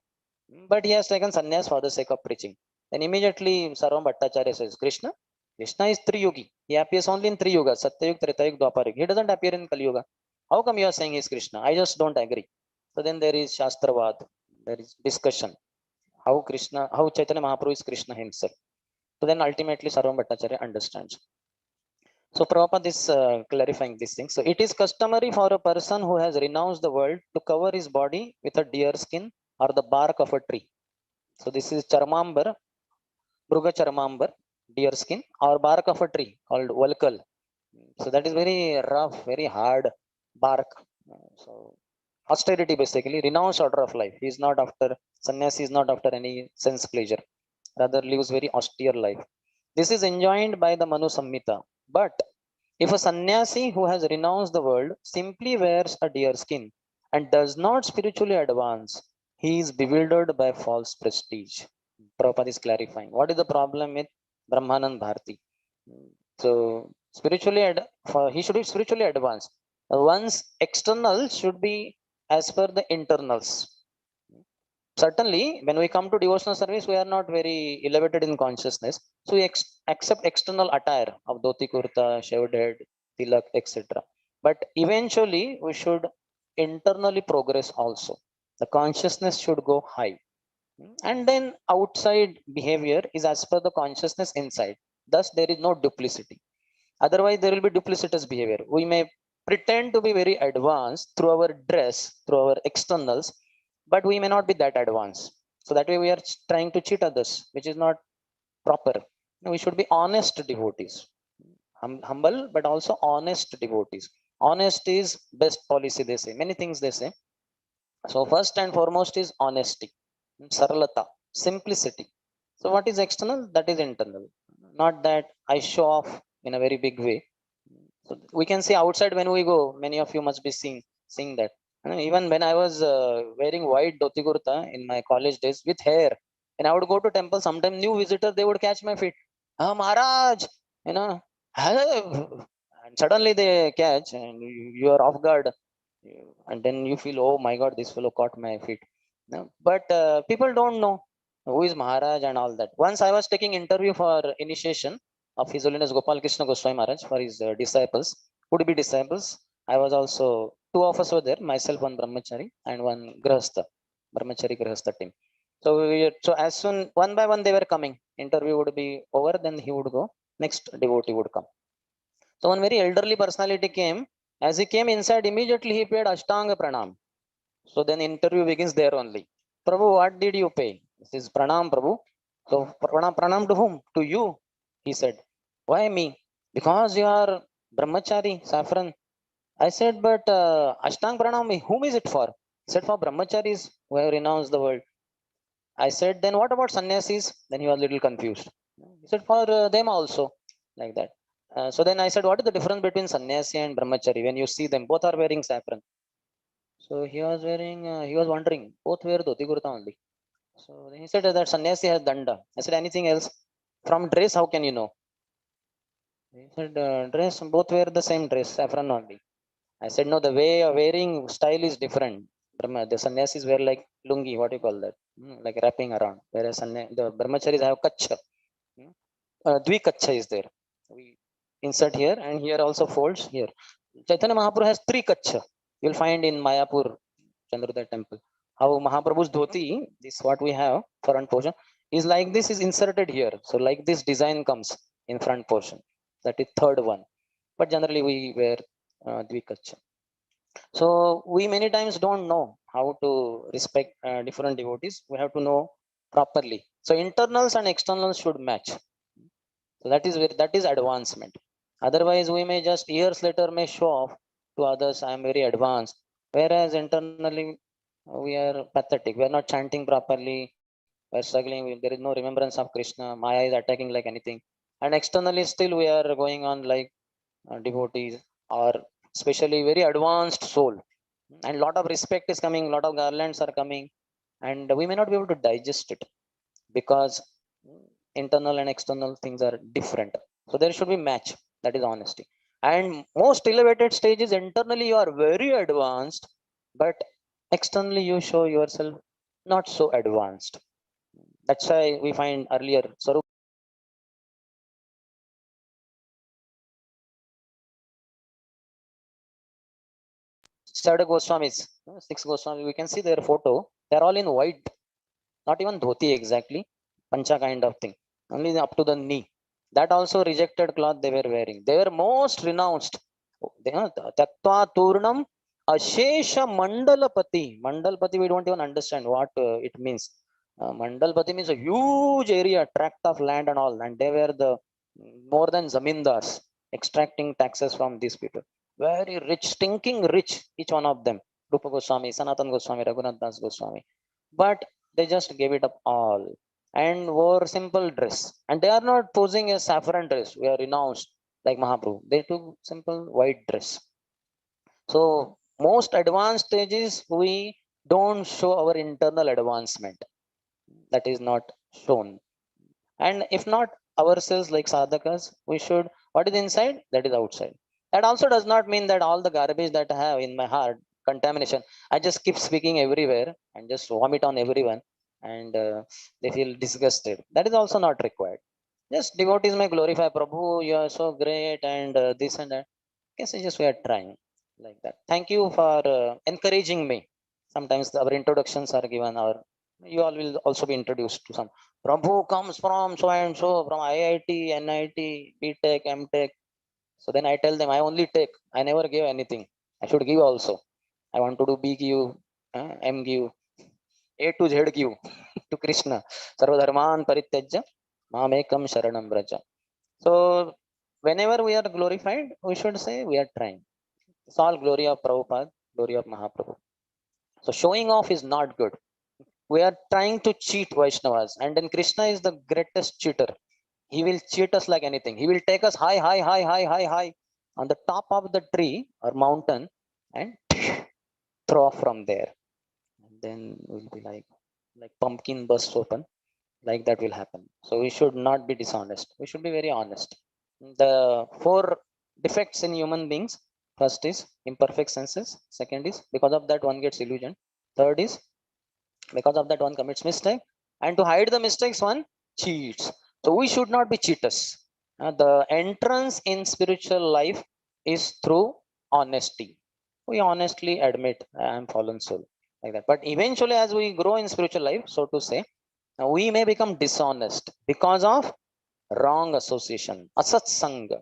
But he has taken sannyas for the sake of preaching. Then immediately Sarvam Bhattacharya says, Krishna? Krishna is Triyugi. He appears only in three yugas, Satyayug, Tretayug, Dwapar. He doesn't appear in Kali Yuga. How come you are saying he is Krishna? I just don't agree. So then there is Shastravad. There is discussion. How Chaitanya Mahaprabhu is Krishna himself. So then ultimately Sarvam Bhattacharya understands. So Prabhupada is clarifying this thing. So it is customary for a person who has renounced the world to cover his body with a deer skin or the bark of a tree. So this is Charmambar, Bruga Charmambar, deer skin, or bark of a tree called Valkal. So that is very rough, very hard bark. So austerity basically, renounced order of life. He is not after, sannyasi is not after any sense pleasure, rather lives very austere life. This is enjoined by the Manu Samhita. But if a sannyasi who has renounced the world simply wears a deer skin and does not spiritually advance, he is bewildered by false prestige. Prabhupada is clarifying. What is the problem with Brahmanand Bharati? So spiritually, he should be spiritually advanced. One's external should be as per the internals. Certainly, when we come to devotional service, we are not very elevated in consciousness. So we accept external attire of dhoti kurta, shaved head, tilak, etc. But eventually, we should internally progress also. The consciousness should go high. And then outside behavior is as per the consciousness inside. Thus, there is no duplicity. Otherwise, there will be duplicitous behavior. We may pretend to be very advanced through our dress, through our externals, but we may not be that advanced. So that way we are trying to cheat others, which is not proper. No, we should be honest devotees, humble, but also honest devotees. Honest is best policy, they say. Many things they say. So first and foremost is honesty, saralata, simplicity. So what is external? That is internal. Not that I show off in a very big way. So we can see outside when we go. Many of you must be seeing that. And even when I was wearing white dhoti kurta in my college days with hair, and I would go to temple, sometimes new visitor they would catch my feet. Ah, Maharaj, you know, hello. And suddenly they catch, and you are off guard, and then you feel, oh my God, this fellow caught my feet. No? But people don't know who is Maharaj and all that. Once I was taking interview for initiation of His Holiness Gopal Krishna Goswami Maharaj for his disciples, would be disciples. I was also, two of us were there, myself, one brahmachari, and one grahastha, brahmachari grahastha team. So as soon, one by one, they were coming. Interview would be over, then he would go. Next devotee would come. So one very elderly personality came. As he came inside, immediately he paid Ashtanga Pranam. So then interview begins there only. Prabhu, what did you pay? This is Pranam, Prabhu. So Pranam to whom? To you, he said. Why me? Because you are Brahmachari, Saffron. I said, but Ashtang Pranam, whom is it for? He said, for Brahmacharis who have renounced the world. I said, then what about sannyasis? Then he was a little confused. He said, for them also, like that. So then I said, what is the difference between sannyasi and brahmachari? When you see them, both are wearing saffron. So he was wearing, he was wondering, both wear dhoti kurta only. So then he said that sannyasi has danda. I said, anything else? From dress, how can you know? He said, dress, both wear the same dress, saffron only. I said, no, the way of wearing style is different. The sannyasis wear like lungi, what do you call that? Like wrapping around. Whereas the brahmacharis have kacha. Dvikacha is there. We insert here and here also folds here. Chaitanya Mahaprabhu has three kacha. You'll find in Mayapur, Chandrodaya temple. How Mahaprabhu's dhoti, this what we have, front portion, is like this is inserted here. So like this design comes in front portion. That is third one. But generally we wear Dvikacha. So we many times don't know how to respect different devotees. We have to know properly. So internals and externals should match. So that is where that is advancement. Otherwise, we may just years later may show off to others, I am very advanced. Whereas internally we are pathetic. We are not chanting properly. We are struggling. There is no remembrance of Krishna. Maya is attacking like anything. And externally still we are going on like devotees or especially very advanced soul. And lot of respect is coming, lot of garlands are coming, and we may not be able to digest it because internal and external things are different. So there should be match. That is honesty. And most elevated stage is internally you are very advanced, but externally you show yourself not so advanced. That's why we find earlier Sarup Sada Goswamis, six Goswamis, we can see their photo. They're all in white, not even dhoti exactly, pancha kind of thing, only up to the knee. That also rejected cloth they were wearing. They were most renounced. Taktva Turnam Ashesha Mandalapati. Mandalapati, we don't even understand what it means. Mandalpati means a huge area, tract of land and all, and they were the more than zamindars extracting taxes from these people. Very rich, stinking rich, each one of them. Rupa Goswami, Sanatan Goswami, Raghunath Das Goswami. But they just gave it up all and wore simple dress. And they are not posing a saffron dress. We are renounced like Mahaprabhu. They took simple white dress. So most advanced stages, we don't show our internal advancement. That is not shown. And if not ourselves like sadhakas, we should, what is inside, that is outside. That also does not mean that all the garbage that I have in my heart, contamination, I just keep speaking everywhere and just vomit on everyone and they feel disgusted. That is also not required. Just devotees may glorify Prabhu, you are so great and this and that. Guess I just we are trying like that. Thank you for encouraging me. Sometimes our introductions are given, or you all will also be introduced to some. Prabhu comes from so and so, from IIT, NIT, BTech, MTech. So then I tell them, I only take, I never give anything. I should give also. I want to do B give, M give, A to Z give to Krishna. Sarvadharman parityajya, mamekam sharanam braja. So whenever we are glorified, we should say we are trying. It's all glory of Prabhupada, glory of Mahaprabhu. So showing off is not good. We are trying to cheat Vaishnavas, and then Krishna is the greatest cheater. He will cheat us like anything. He will take us high, high, high, high, high, high on the top of the tree or mountain and throw off from there. And then we'll be like pumpkin bursts open. Like that will happen. So we should not be dishonest. We should be very honest. The four defects in human beings: first is imperfect senses. Second is because of that one gets illusion. Third is because of that one commits mistake. And to hide the mistakes, one cheats. So we should not be cheaters. The entrance in spiritual life is through honesty. We honestly admit I am fallen soul like that. But eventually, as we grow in spiritual life, so to say, we may become dishonest because of wrong association, asatsanga.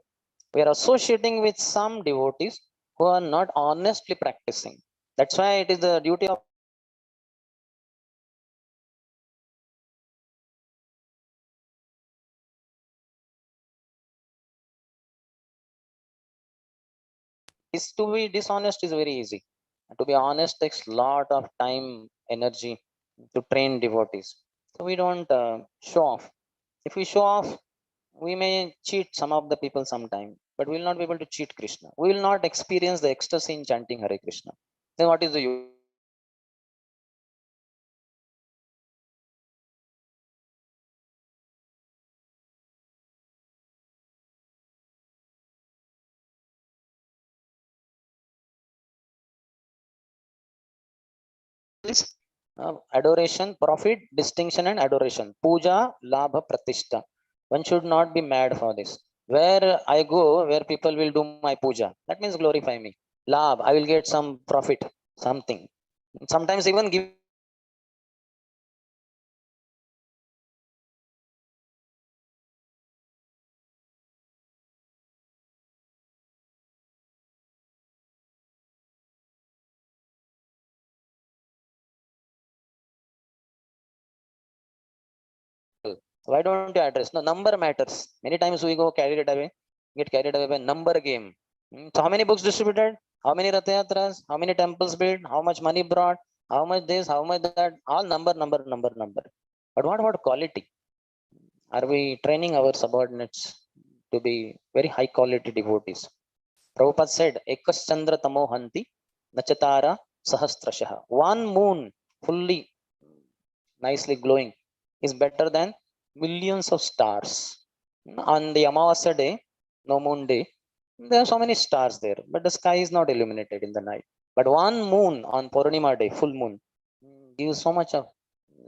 We are associating with some devotees who are not honestly practicing. That's why it is the duty of is to be dishonest is very easy. To be honest takes lot of time, energy to train devotees. So we don't show off. If we show off, we may cheat some of the people sometime, but we will not be able to cheat Krishna. We will not experience the ecstasy in chanting Hare Krishna. Then what is the use? Adoration, profit, distinction, and adoration. Puja, labha, pratishta. One should not be mad for this. Where I go, where people will do my puja, that means glorify me. Labh, I will get some profit, something. Sometimes even give why don't you address? No, number matters. Many times we go carried it away, get carried away by number game. So how many books distributed? How many Rath Yatras? How many temples built? How much money brought? How much this? How much that? All number, number, number, number. But what about quality? Are we training our subordinates to be very high quality devotees? Prabhupada said, Ekas Chandra Tamo Hanti, Nachatara Sahasrashaha. One moon fully nicely glowing is better than millions of stars. On the Amavasya day, no moon day, there are so many stars there, but the sky is not illuminated in the night. But one moon on Purnima day, full moon, gives so much of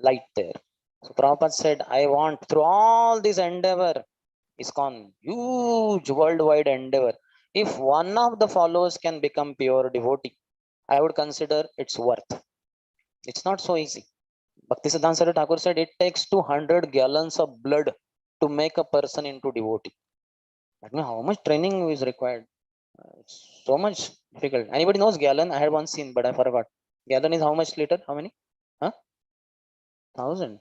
light there. So Prabhupada said, I want through all this endeavor, ISKCON, huge worldwide endeavor. If one of the followers can become pure devotee, I would consider it's worth. It's not so easy. Bhaktisiddhanta Saraswati Thakur said it takes 200 gallons of blood to make a person into devotee. That means how much training is required. It's so much difficult. Anybody knows gallon? I had once seen, but I forgot. Gallon is how much liter? How many? Huh? 1,000.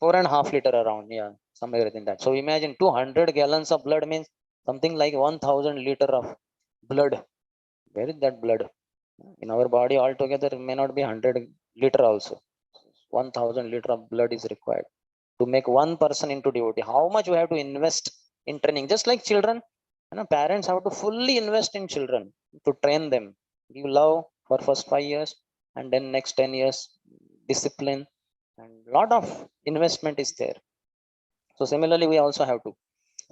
4.5 liter around. Yeah, somewhere in that. So imagine 200 gallons of blood means something like 1,000 liter of blood. Where is that blood? In our body altogether may not be 100 liter also. 1,000 liter of blood is required to make one person into devotee. How much we have to invest in training? Just like children, parents have to fully invest in children to train them, give love for first 5 years, and then next 10 years discipline, and lot of investment is there. So similarly we also have to.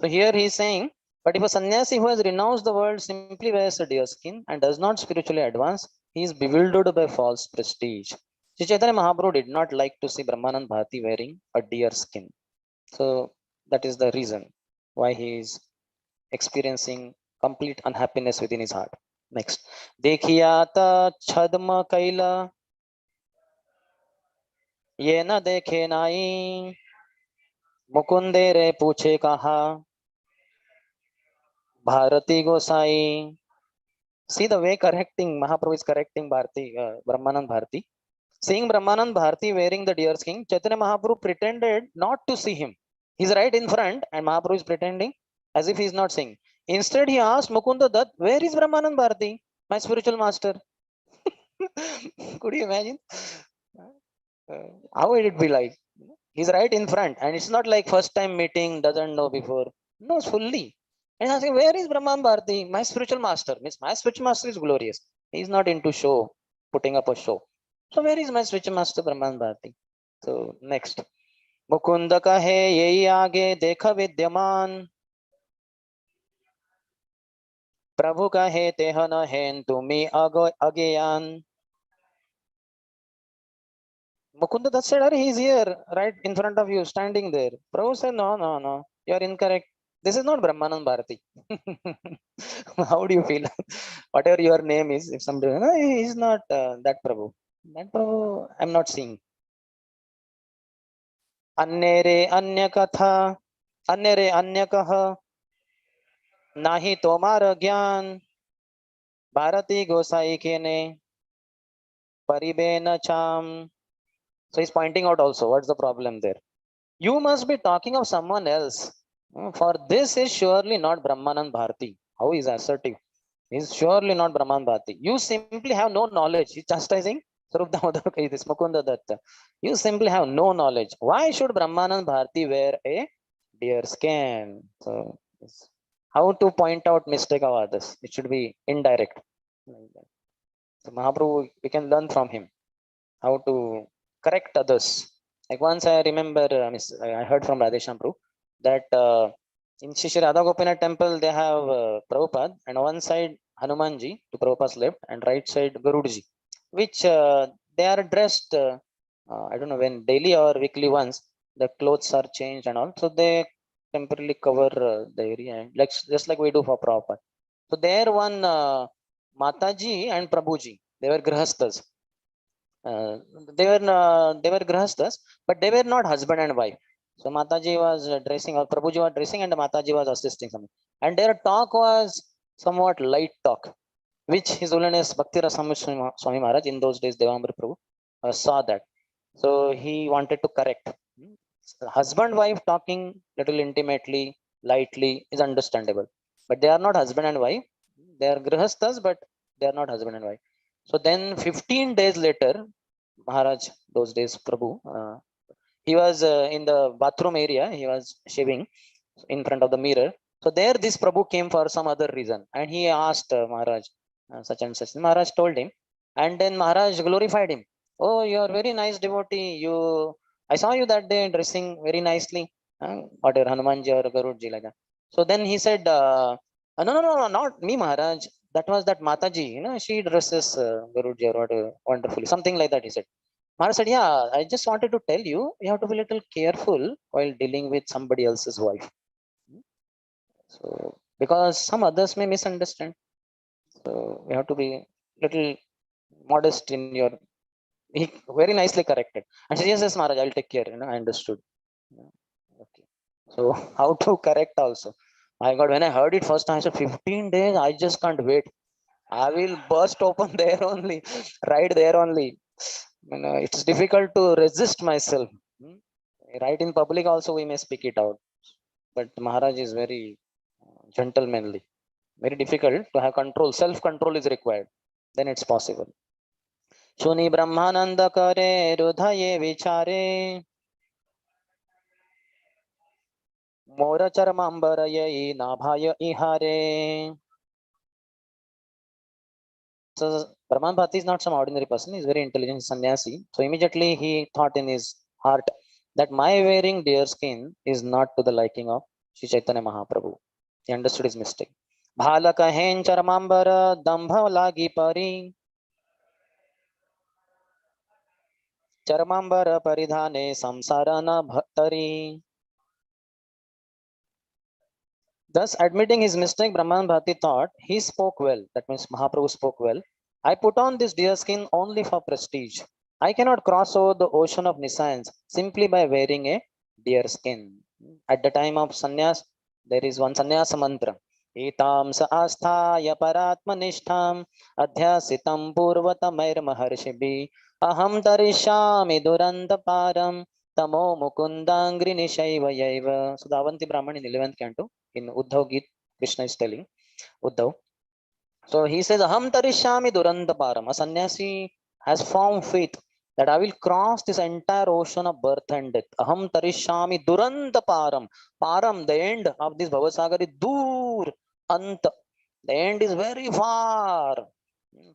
So here he is saying, but if a sannyasi who has renounced the world simply wears a deer skin and does not spiritually advance, he is bewildered by false prestige. Sri Chaitanya Mahaprabhu did not like to see Brahmanand Bharati wearing a deer skin. So that is the reason why he is experiencing complete unhappiness within his heart. Next. Dekhiyata chadma kaila ye na dekhe nai mukunde re puche kaha Bharati Gosai. See the way correcting Mahaprabhu is correcting Bharati, Brahmanand Bharati. Seeing Brahmanand Bharati wearing the deer skin, Chaitanya Mahaprabhu pretended not to see him. He's right in front and Mahaprabhu is pretending as if he's not seeing. Instead, he asked Mukunda Dutt, where is Brahmanand Bharati, my spiritual master? Could you imagine? How would it be like? He's right in front and it's not like first time meeting, doesn't know before. Knows fully. And asking, where is Brahman Bharati, my spiritual master? Means my spiritual master is glorious. He's not into show, putting up a show. So where is my spiritual master Brahman Bharati? So next. Mukunda kahe yehi aage dekha vidyaman. Prabhu kahe teha na hen tumi agayan. Mukunda Dutt said, he's here, right in front of you, standing there. Prabhu said, no, you are incorrect. This is not Brahmanand Bharati. How do you feel? Whatever your name is, if somebody, no, he is not that Prabhu. That Prabhu, I'm not seeing. Annere anya katha, annere anya kaha, nahi tomar gyan, Bharati Gosai kene, paribena cham. So he's pointing out also, what's the problem there? You must be talking of someone else. For this is surely not Brahmanand Bharati. How is assertive? He's surely not Brahman Bharati. You simply have no knowledge. He's chastising Swarup Damodar this Mukunda Datta. You simply have no knowledge. Why should Brahmanand Bharati wear a deer skin? So how to point out mistake of others? It should be indirect. So Mahaprabhu, we can learn from him how to correct others. Like once I remember, I heard from Radhesham Prabhu that in Shri Radha Gopinath temple they have Prabhupada, and one side Hanumanji to Prabhupada's left and right side Garudji, which they are dressed, I don't know when, daily or weekly once, the clothes are changed and all. So they temporarily cover the area, like just like we do for Prabhupada. So there one Mataji and Prabhuji, they were grahastas. They were grahastas, but they were not husband and wife. So Mataji was dressing, or Prabhuji was dressing, and Mataji was assisting something. And their talk was somewhat light talk, which His Holiness Bhakti Rasamrita Swami Maharaj in those days, Devambar Prabhu, saw that. So he wanted to correct. Husband wife talking little intimately, lightly is understandable, but they are not husband and wife. They are grihasthas, but they are not husband and wife. So then 15 days later, Maharaj, those days Prabhu, he was in the bathroom area, he was shaving in front of the mirror. So there this Prabhu came for some other reason, and he asked Maharaj such and such. Maharaj told him, and then Maharaj glorified him. Oh, you are very nice devotee. I saw you that day dressing very nicely. Whatever, Hanumanji or Garudji like that. So then he said, no, not me, Maharaj. That was that Mataji. She dresses Garudji or whatever, wonderfully. Something like that, he said. Maharaj said, yeah, I just wanted to tell you, you have to be a little careful while dealing with somebody else's wife. So, because some others may misunderstand. So, you have to be little modest in your. He very nicely corrected. And said, yes, Maharaj, I'll take care. I understood. Okay. So how to correct also? My God, when I heard it first time, I said 15 days, I just can't wait. I will burst open there only, right there only. It's difficult to resist myself. Hmm. Right in public also we may speak it out. But Maharaj is very gentlemanly. Very difficult to have control. Self-control is required. Then it's possible. शुनि ब्रह्मानंद करे हृदये विचारे मोर चरमांबर यही नाभाय इहारे. So Brahman Bhatti is not some ordinary person. He is very intelligent sannyasi. So immediately he thought in his heart that my wearing deer skin is not to the liking of Sri Chaitanya Mahaprabhu. He understood his mistake. Bhala kahen charmambara dambha lagi pari charmambara paridhane samsarana bhattari. Thus, admitting his mistake, Brahman Bhatti thought he spoke well. That means Mahaprabhu spoke well. I put on this deer skin only for prestige. I cannot cross over the ocean of nescience simply by wearing a deer skin. At the time of sannyas, there is one sannyasa mantra. Etam sa asthaya paratmanishtham adhyasitam purvatamair maharshibi aham tarishyami duranta param tamo mukundangri nishaiva yaiva. So the Avanti Brahman in 11th canto in Uddhav Geet, Krishna is telling Uddhav. So he says, Aham tarishyami duranta param. A sannyasi has firm faith that I will cross this entire ocean of birth and death. Aham tarishyami duranta param. Param, the end of this Bhavasagar is dur, anta. The end is very far.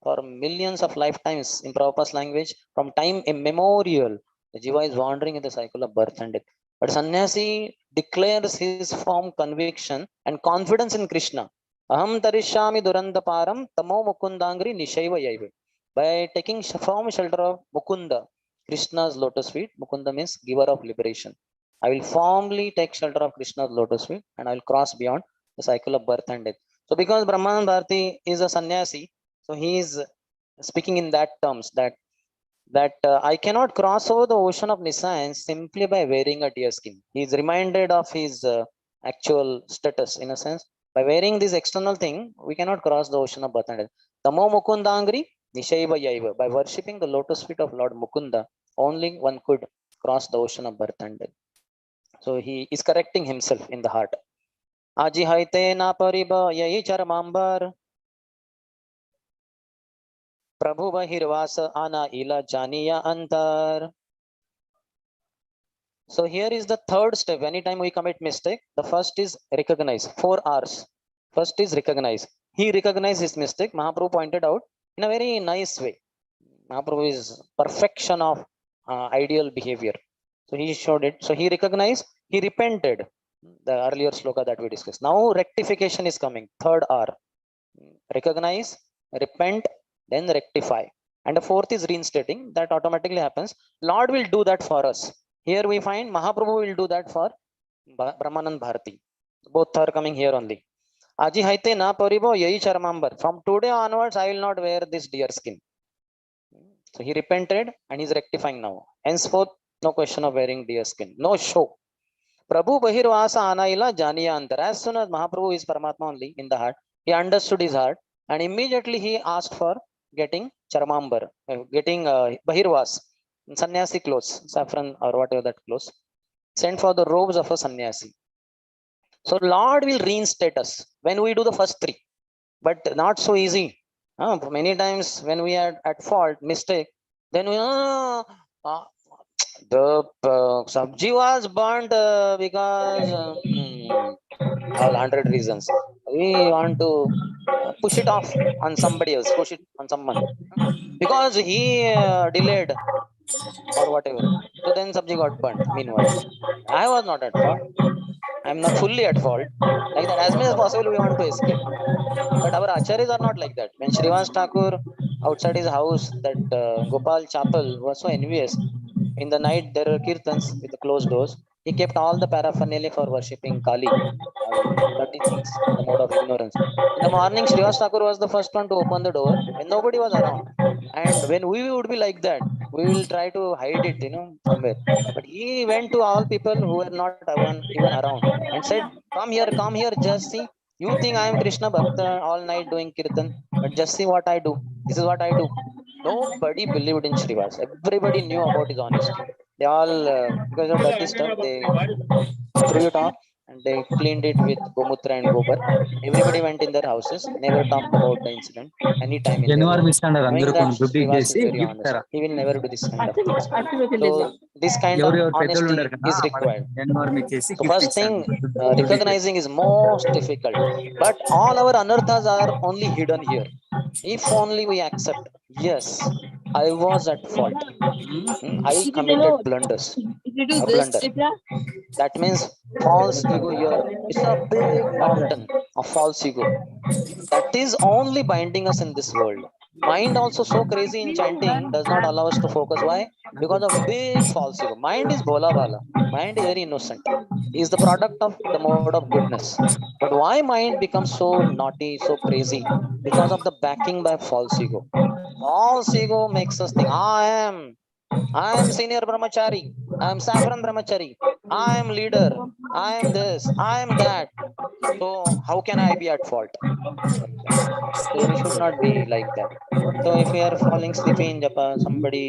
For millions of lifetimes in Prabhupada's language, from time immemorial, the Jiva is wandering in the cycle of birth and death. But sannyasi declares his firm conviction and confidence in Krishna. Aham tarishyami duranta param tamo mukundangri nishaiva yaiva. By taking firm shelter of Mukunda, Krishna's lotus feet, Mukunda means giver of liberation. I will firmly take shelter of Krishna's lotus feet and I will cross beyond the cycle of birth and death. So because Brahman Bharati is a sannyasi, so he is speaking in that terms that I cannot cross over the ocean of nescience simply by wearing a deer skin. He is reminded of his actual status in a sense. By wearing this external thing, we cannot cross the ocean of birth and death. Tamo Mukundangri Nishaiva Yaiva. By worshipping the lotus feet of Lord Mukunda, only one could cross the ocean of birth and death. So he is correcting himself in the heart. Aji haite na pariba yai charmambar Prabhu Bahirvasa Ana Ila Janiya Antar. So here is the third step. Anytime we commit mistake, the first is recognize. 4 R's. First is recognize. He recognized his mistake. Mahaprabhu pointed out in a very nice way. Mahaprabhu is perfection of ideal behavior. So he showed it. So he recognized, he repented. The earlier sloka that we discussed. Now rectification is coming. Third R. Recognize, repent, then rectify. And the fourth is reinstating. That automatically happens. Lord will do that for us. Here we find Mahaprabhu will do that for Brahmanand Bharati. Both are coming here only. Aji haite na paribo yai charmambar. From today onwards, I will not wear this deer skin. So he repented and he's rectifying now. Henceforth, no question of wearing deer skin. No show. Prabhu Bahirvasa Anaila Janiya Antar. As soon as Mahaprabhu is Paramatma only in the heart, he understood his heart and immediately he asked for getting charmambar, getting Bahirvas, sannyasi clothes, saffron or whatever that clothes, sent for the robes of a sannyasi. So Lord will reinstate us when we do the first three, but not so easy. Many times when we are at fault, mistake, then we the sabji was burnt because all 100 reasons. We want to push it off on somebody else, push it on someone because he delayed or whatever. So then sabji got burnt. Meanwhile, I was not at fault. I'm not fully at fault. Like that, as much as possible, we want to escape. But our acharyas are not like that. When Srivas Thakur outside his house, that Gopal chapel was so envious. In the night, there were kirtans with the closed doors. He kept all the paraphernalia for worshipping Kali, all dirty things in the mode of ignorance. In the morning, Srivas Thakur was the first one to open the door when nobody was around. And when we would be like that, we will try to hide it, somewhere. But he went to all people who were not even around and said, come here, just see. You think I am Krishna Bhakta all night doing kirtan, but just see what I do. This is what I do. Nobody believed in Srivas. Everybody knew about his honesty. They all, because of dirty stuff, they threw it off and they cleaned it with Gomutra and Gobar. Everybody went in their houses, never talked about the incident anytime in their January life. miss అన్నారు Knowing అందరూ that కొన్ని దుడ్డు Srivas is చేసి very gift honest, తరా he will never do this kind of things. So, this kind of ఎవరు పెద్దోళ్ళు honesty ఉండరు కదా is వాళ్ళకి required. జనవరి మిస్ చేసి So, గిఫ్ట్ first thing, ఇస్తాను దుడ్డు recognizing is most difficult. But all our anarthas are only hidden here. If only we accept, yes, I was at fault. I committed blunders. A blunder. That means false ego here. It's a big mountain of false ego. That is only binding us in this world. Mind also so crazy in chanting does not allow us to focus. Why? Because of big false ego. Mind is bhola bala. Mind is very innocent. He is the product of the mode of goodness. But why mind becomes so naughty, so crazy? Because of the backing by false ego. False ego makes us think, I am senior brahmachari. I am saffron brahmachari. I am leader. I am this. I am that. So how can I be at fault? Like that. So we should not be like that. So if we are falling sleepy in japa, somebody,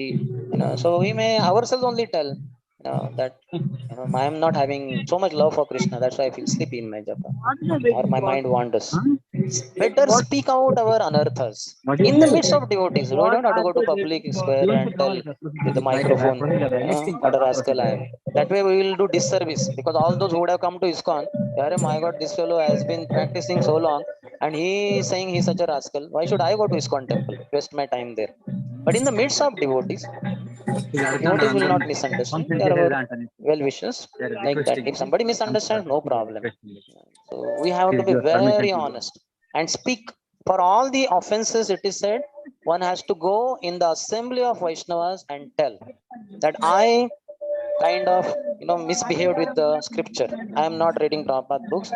so we may ourselves only tell, that I am not having so much love for Krishna. That's why I feel sleepy in my japa, or my mind wanders. Better speak out our anarthas in the midst of devotees. We don't have to go to public square and tell with the microphone, what a rascal I am. That way we will do disservice, because all those who would have come to ISKCON, my God, this fellow has been practicing so long and he is saying he's such a rascal. Why should I go to ISKCON temple, waste my time there? But in the midst of devotees, the devotees will not misunderstand. They are our well wishers. Like that. If somebody misunderstands, no problem. So we have to be very honest and speak for all the offenses. It is said one has to go in the assembly of Vaishnavas and tell that I kind of misbehaved with the scripture. I am not reading Prabhupada books.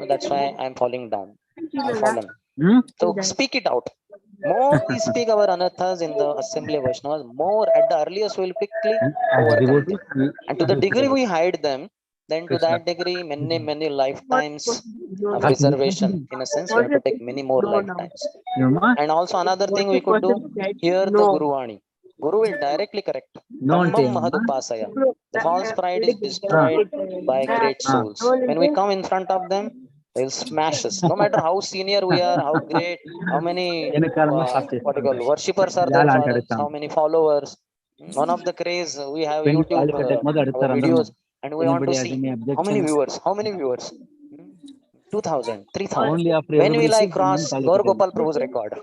That's why I am falling down. I've fallen. So speak it out. More we speak our anarthas in the assembly of Vaishnavas, more at the earliest we will quickly overcome them. And to the degree we hide them, then to that degree, many lifetimes of reservation. In a sense, we have to take many more lifetimes. And also another thing we could do, hear the Guru Vani. Guru will directly correct. Brahmam Mahadupasaya. The false pride is destroyed by great souls. When we come in front of them, they'll smash us. No matter how senior we are, how great, how many what you call worshippers are there for us, how many followers. One of the craze, we have YouTube our videos, and we want to see how many viewers. 2,000, 3,000. When will I cross Gaur Gopal Prabhu's record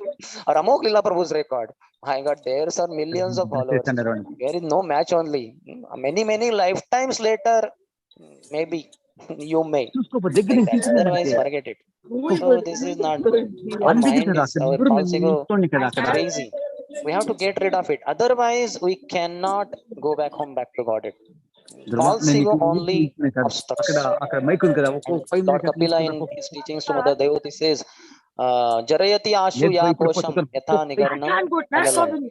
or Amok Lila Prabhu's record? My God, there's are millions of followers. There is no match only. Many lifetimes later, maybe you may. Like that. Otherwise, forget it. So this is not good. Our mind is, our false ego is crazy. We have to get rid of it. Otherwise, we cannot go back home, back to Godhead. False ego only obstructs. Lord Kapila in his teachings to Mother Devati says, Jarayati Ashu Ya Kosham Yatha Nigarnam Alalam.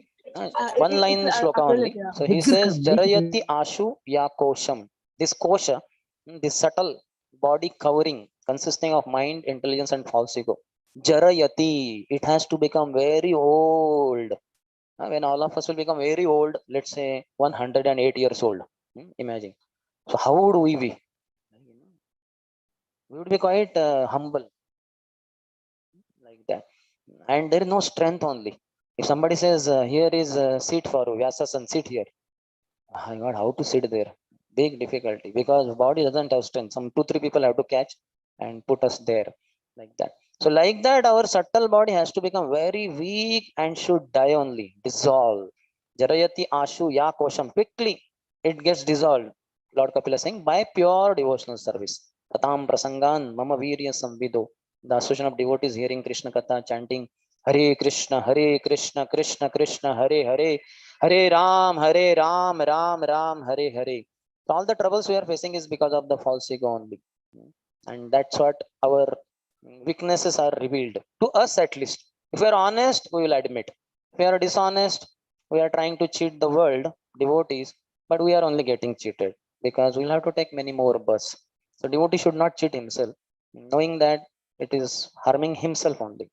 One line shloka only. So he says, Jarayati Ashu Ya Kosham. This kosha, this subtle body covering consisting of mind, intelligence, and false ego. Jarayati, it has to become very old. When all of us will become very old, let's say 108 years old. Imagine. So how would we be? We would be quite humble, like that. And there is no strength only. If somebody says, here is a seat for Vyasasan, sit here. My God, how to sit there? Big difficulty, because body doesn't have strength. Some 2-3 people have to catch and put us there, like that. So like that, our subtle body has to become very weak and should die only, dissolve. Jarayati Ashu Ya Kosham. Quickly, it gets dissolved. Lord Kapila saying, by pure devotional service. Tatam Prasangan Mama Virya Samvido. The association of devotees hearing Krishna Katha, chanting Hare Krishna, Krishna Krishna, Hare Hare, Hare Ram, Ram Ram, Hare Hare. So all the troubles we are facing is because of the false ego only. And that's what our weaknesses are revealed to us, at least. If we are honest, we will admit. If we are dishonest, we are trying to cheat the world, devotees, but we are only getting cheated because we'll have to take many more births. So devotee should not cheat himself, knowing that it is harming himself only.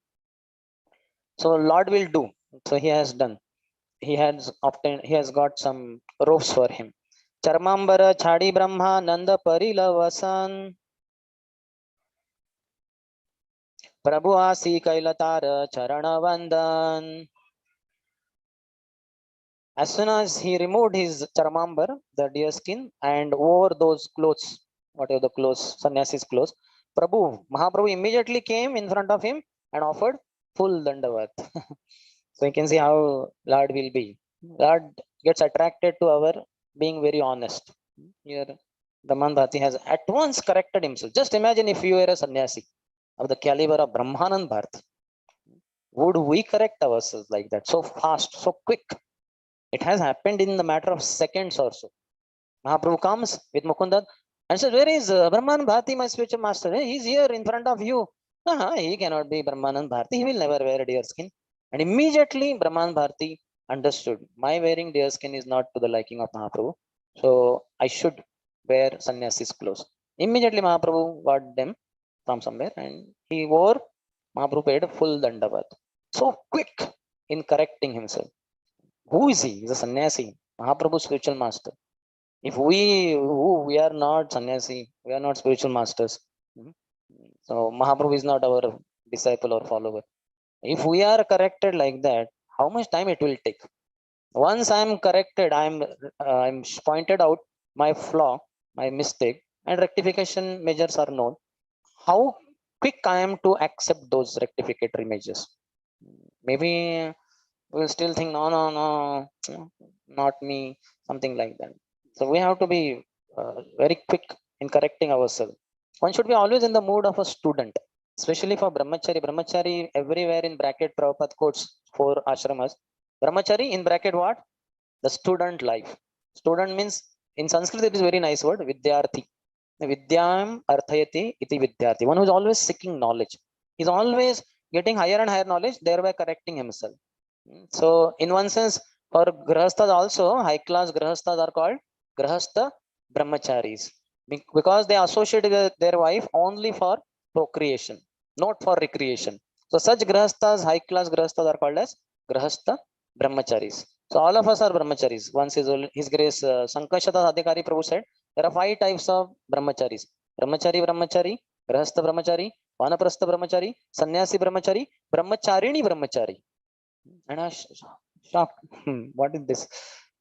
So Lord will do. So he has done. He has obtained. He has got some robes for him. Charmambara chadi brahma nanda parilavasan. Prabhu asi kailatara charanavandan. As soon as he removed his charmambar, the deer skin, and over those clothes, whatever the clothes, sannyasi's clothes, Mahaprabhu immediately came in front of him and offered full dandavat. So you can see how Lord will be. Lord gets attracted to our being very honest. Here, Brahman Bharati has at once corrected himself. Just imagine if you were a sannyasi of the caliber of Brahmanand Bharati. Would we correct ourselves like that? So fast, so quick. It has happened in the matter of seconds or so. Mahaprabhu comes with Mukunda and says, where is Brahman Bharati, my spiritual master? Hey, he's here in front of you. He cannot be Brahmanand Bharati. He will never wear a deer skin. And immediately Brahman Bharati understood, my wearing deer skin is not to the liking of Mahaprabhu. So I should wear sannyasi's clothes. Immediately Mahaprabhu got them from somewhere and he wore, Mahaprabhu paid a full dandavat. So quick in correcting himself. Who is he? He's a sannyasi, Mahaprabhu's spiritual master. If we are not sannyasi, we are not spiritual masters. So Mahaprabhu is not our disciple or follower. If we are corrected like that, how much time it will take? Once I am corrected, I'm pointed out my flaw, my mistake, and rectification measures are known. How quick I am to accept those rectificatory measures? Maybe we'll still think, no, not me, something like that. So we have to be very quick in correcting ourselves. One should be always in the mood of a student, especially for brahmachari. Brahmachari everywhere in bracket Prabhupada quotes for ashramas. Brahmachari in bracket what? The student life. Student means in Sanskrit it is very nice word, vidyarthi. Vidyam arthayati iti vidyarthi. One who is always seeking knowledge. He's always getting higher and higher knowledge, thereby correcting himself. So in one sense, for grahasthas also, high class grahasthas are called grahastha brahmacharis because they associate with their wife only for procreation, not for recreation. So such grahasthas, high class grahasthas are called as grahastha brahmacharis. So all of us are brahmacharis. Once His Grace Sankashata Adhikari Prabhu said, there are 5 types of brahmacharis. Brahmachari, grahastha brahmachari, vanaprastha brahmachari, sannyasi brahmachari, brahmacharini brahmachari. And I was shocked. What is this?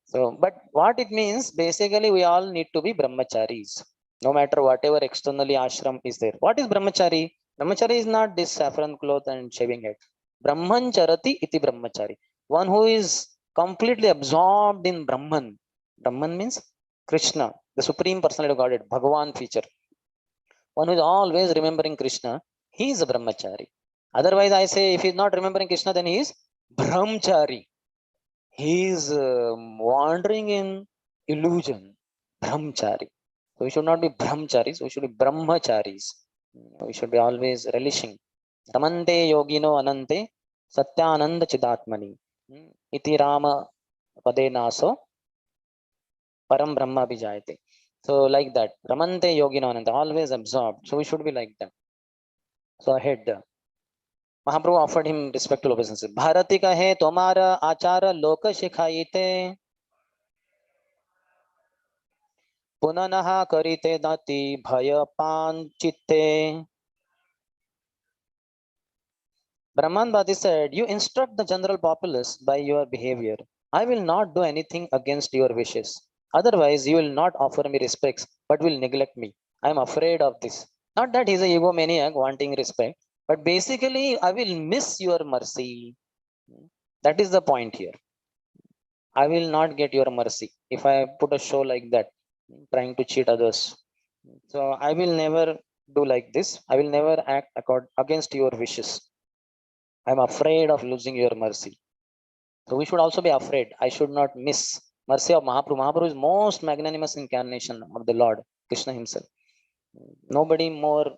So, but what it means, basically, we all need to be brahmacharis, no matter whatever externally ashram is there. What is brahmachari? Brahmachari is not this saffron cloth and shaving head. Brahman charati iti brahmachari. One who is completely absorbed in Brahman. Brahman means Krishna, the Supreme Personality of Godhead, Bhagavan feature. One who is always remembering Krishna, he is a brahmachari. Otherwise, I say, if he is not remembering Krishna, then he is brahmachari. He is wandering in illusion. Brahmachari. So we should not be brahmacharis, we should be brahmacharis. We should be always relishing. Ramante yogino anante satyananda chidatmani. Iti Rama pade naso param brahma bijayate. So like that. Ramante yogino anante, always absorbed. So we should be like that. So ahead. Mahaprabhu offered him respectful obeisance. Bharti कहे तुम्हारा आचार लोक शिखाईते पुनः करीते दाति भय पांचिते. Brahman Bhati said, you instruct the general populace by your behavior. I will not do anything against your wishes. Otherwise, you will not offer me respects, but will neglect me. I am afraid of this. Not that he's a egomaniac wanting respect, but basically, I will miss your mercy. That is the point here. I will not get your mercy if I put a show like that, trying to cheat others. So I will never do like this. I will never act against your wishes. I'm afraid of losing your mercy. So we should also be afraid. I should not miss mercy of Mahaprabhu. Mahaprabhu is most magnanimous incarnation of the Lord Krishna himself. Nobody more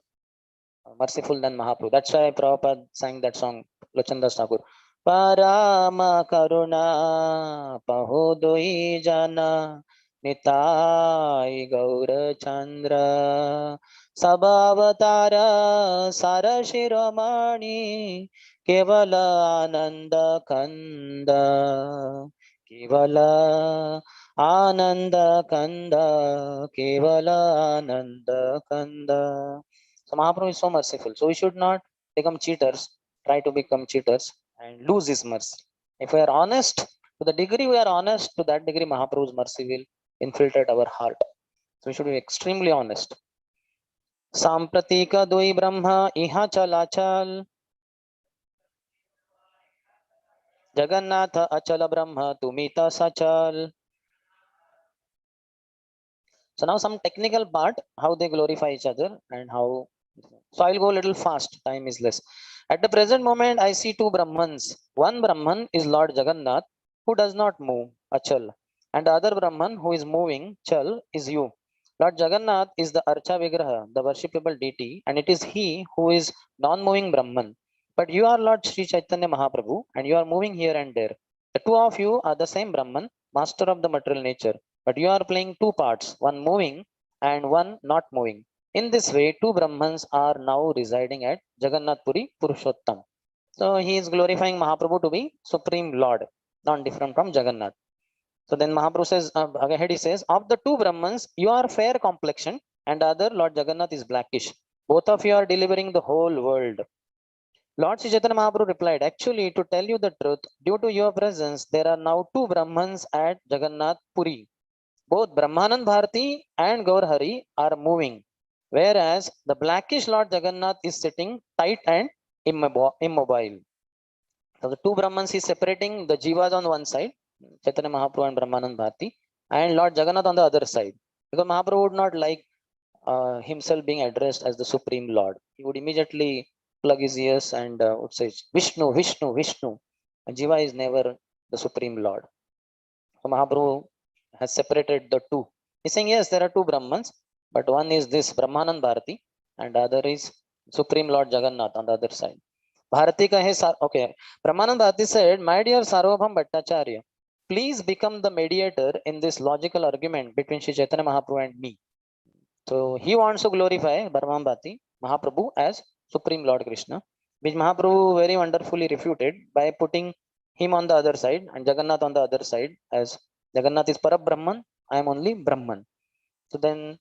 merciful than Mahaprabhu. That's why Prabhupada sang that song, Lochandas Thakur. Parama Karuna Pahodoi Jana Nitai Gaura Chandra Sabhavatara Sarashiromani Kevala Ananda Kanda Kevala Ananda Kanda Kevala Ananda Kanda. So Mahaprabhu is so merciful. So we should not become cheaters, try to become cheaters and lose his mercy. If we are honest, to the degree we are honest, to that degree Mahaprabhu's mercy will infiltrate our heart. So we should be extremely honest. Sampratika doi brahma iha chalachal Jagannatha achala brahma tumita sachal. So now some technical part, how they glorify each other and how. So I'll go a little fast, time is less. At the present moment, I see two Brahmans. One Brahman is Lord Jagannath, who does not move, Achal. And the other Brahman who is moving, Chal, is you. Lord Jagannath is the Archa Vigraha, the worshipable deity, and it is he who is non-moving Brahman. But you are Lord Sri Chaitanya Mahaprabhu, and you are moving here and there. The two of you are the same Brahman, master of the material nature. But you are playing two parts, one moving and one not moving. In this way, two Brahmans are now residing at Jagannath Puri Purushottam. So he is glorifying Mahaprabhu to be Supreme Lord, not different from Jagannath. So then Mahaprabhu says, ahead he says, of the two Brahmans, you are fair complexion and the other Lord Jagannath is blackish. Both of you are delivering the whole world. Lord Sri Chaitanya Mahaprabhu replied, actually, to tell you the truth, due to your presence, there are now two Brahmans at Jagannath Puri. Both Brahmanand Bharati and Gaur Hari are moving, whereas the blackish Lord Jagannath is sitting tight and immobile. So the two Brahmans is separating the Jivas on one side, Chaitanya Mahaprabhu and Brahmanand Bharati, and Lord Jagannath on the other side. Because Mahaprabhu would not like himself being addressed as the Supreme Lord. He would immediately plug his ears and would say, Vishnu, Vishnu, Vishnu. And Jiva is never the Supreme Lord. So Mahaprabhu has separated the two. He's saying, yes, there are two Brahmans, but one is this Brahmanand Bharati, and the other is Supreme Lord Jagannath on the other side. Bharati ka hai okay. Brahmanand Bharati said, my dear Sarvabhaum Bhattacharya, please become the mediator in this logical argument between Sri Chaitanya Mahaprabhu and me. So he wants to glorify Brahman Bharati, Mahaprabhu as Supreme Lord Krishna, which Mahaprabhu very wonderfully refuted by putting him on the other side and Jagannath on the other side, as Jagannath is Parab Brahman, I am only Brahman. So then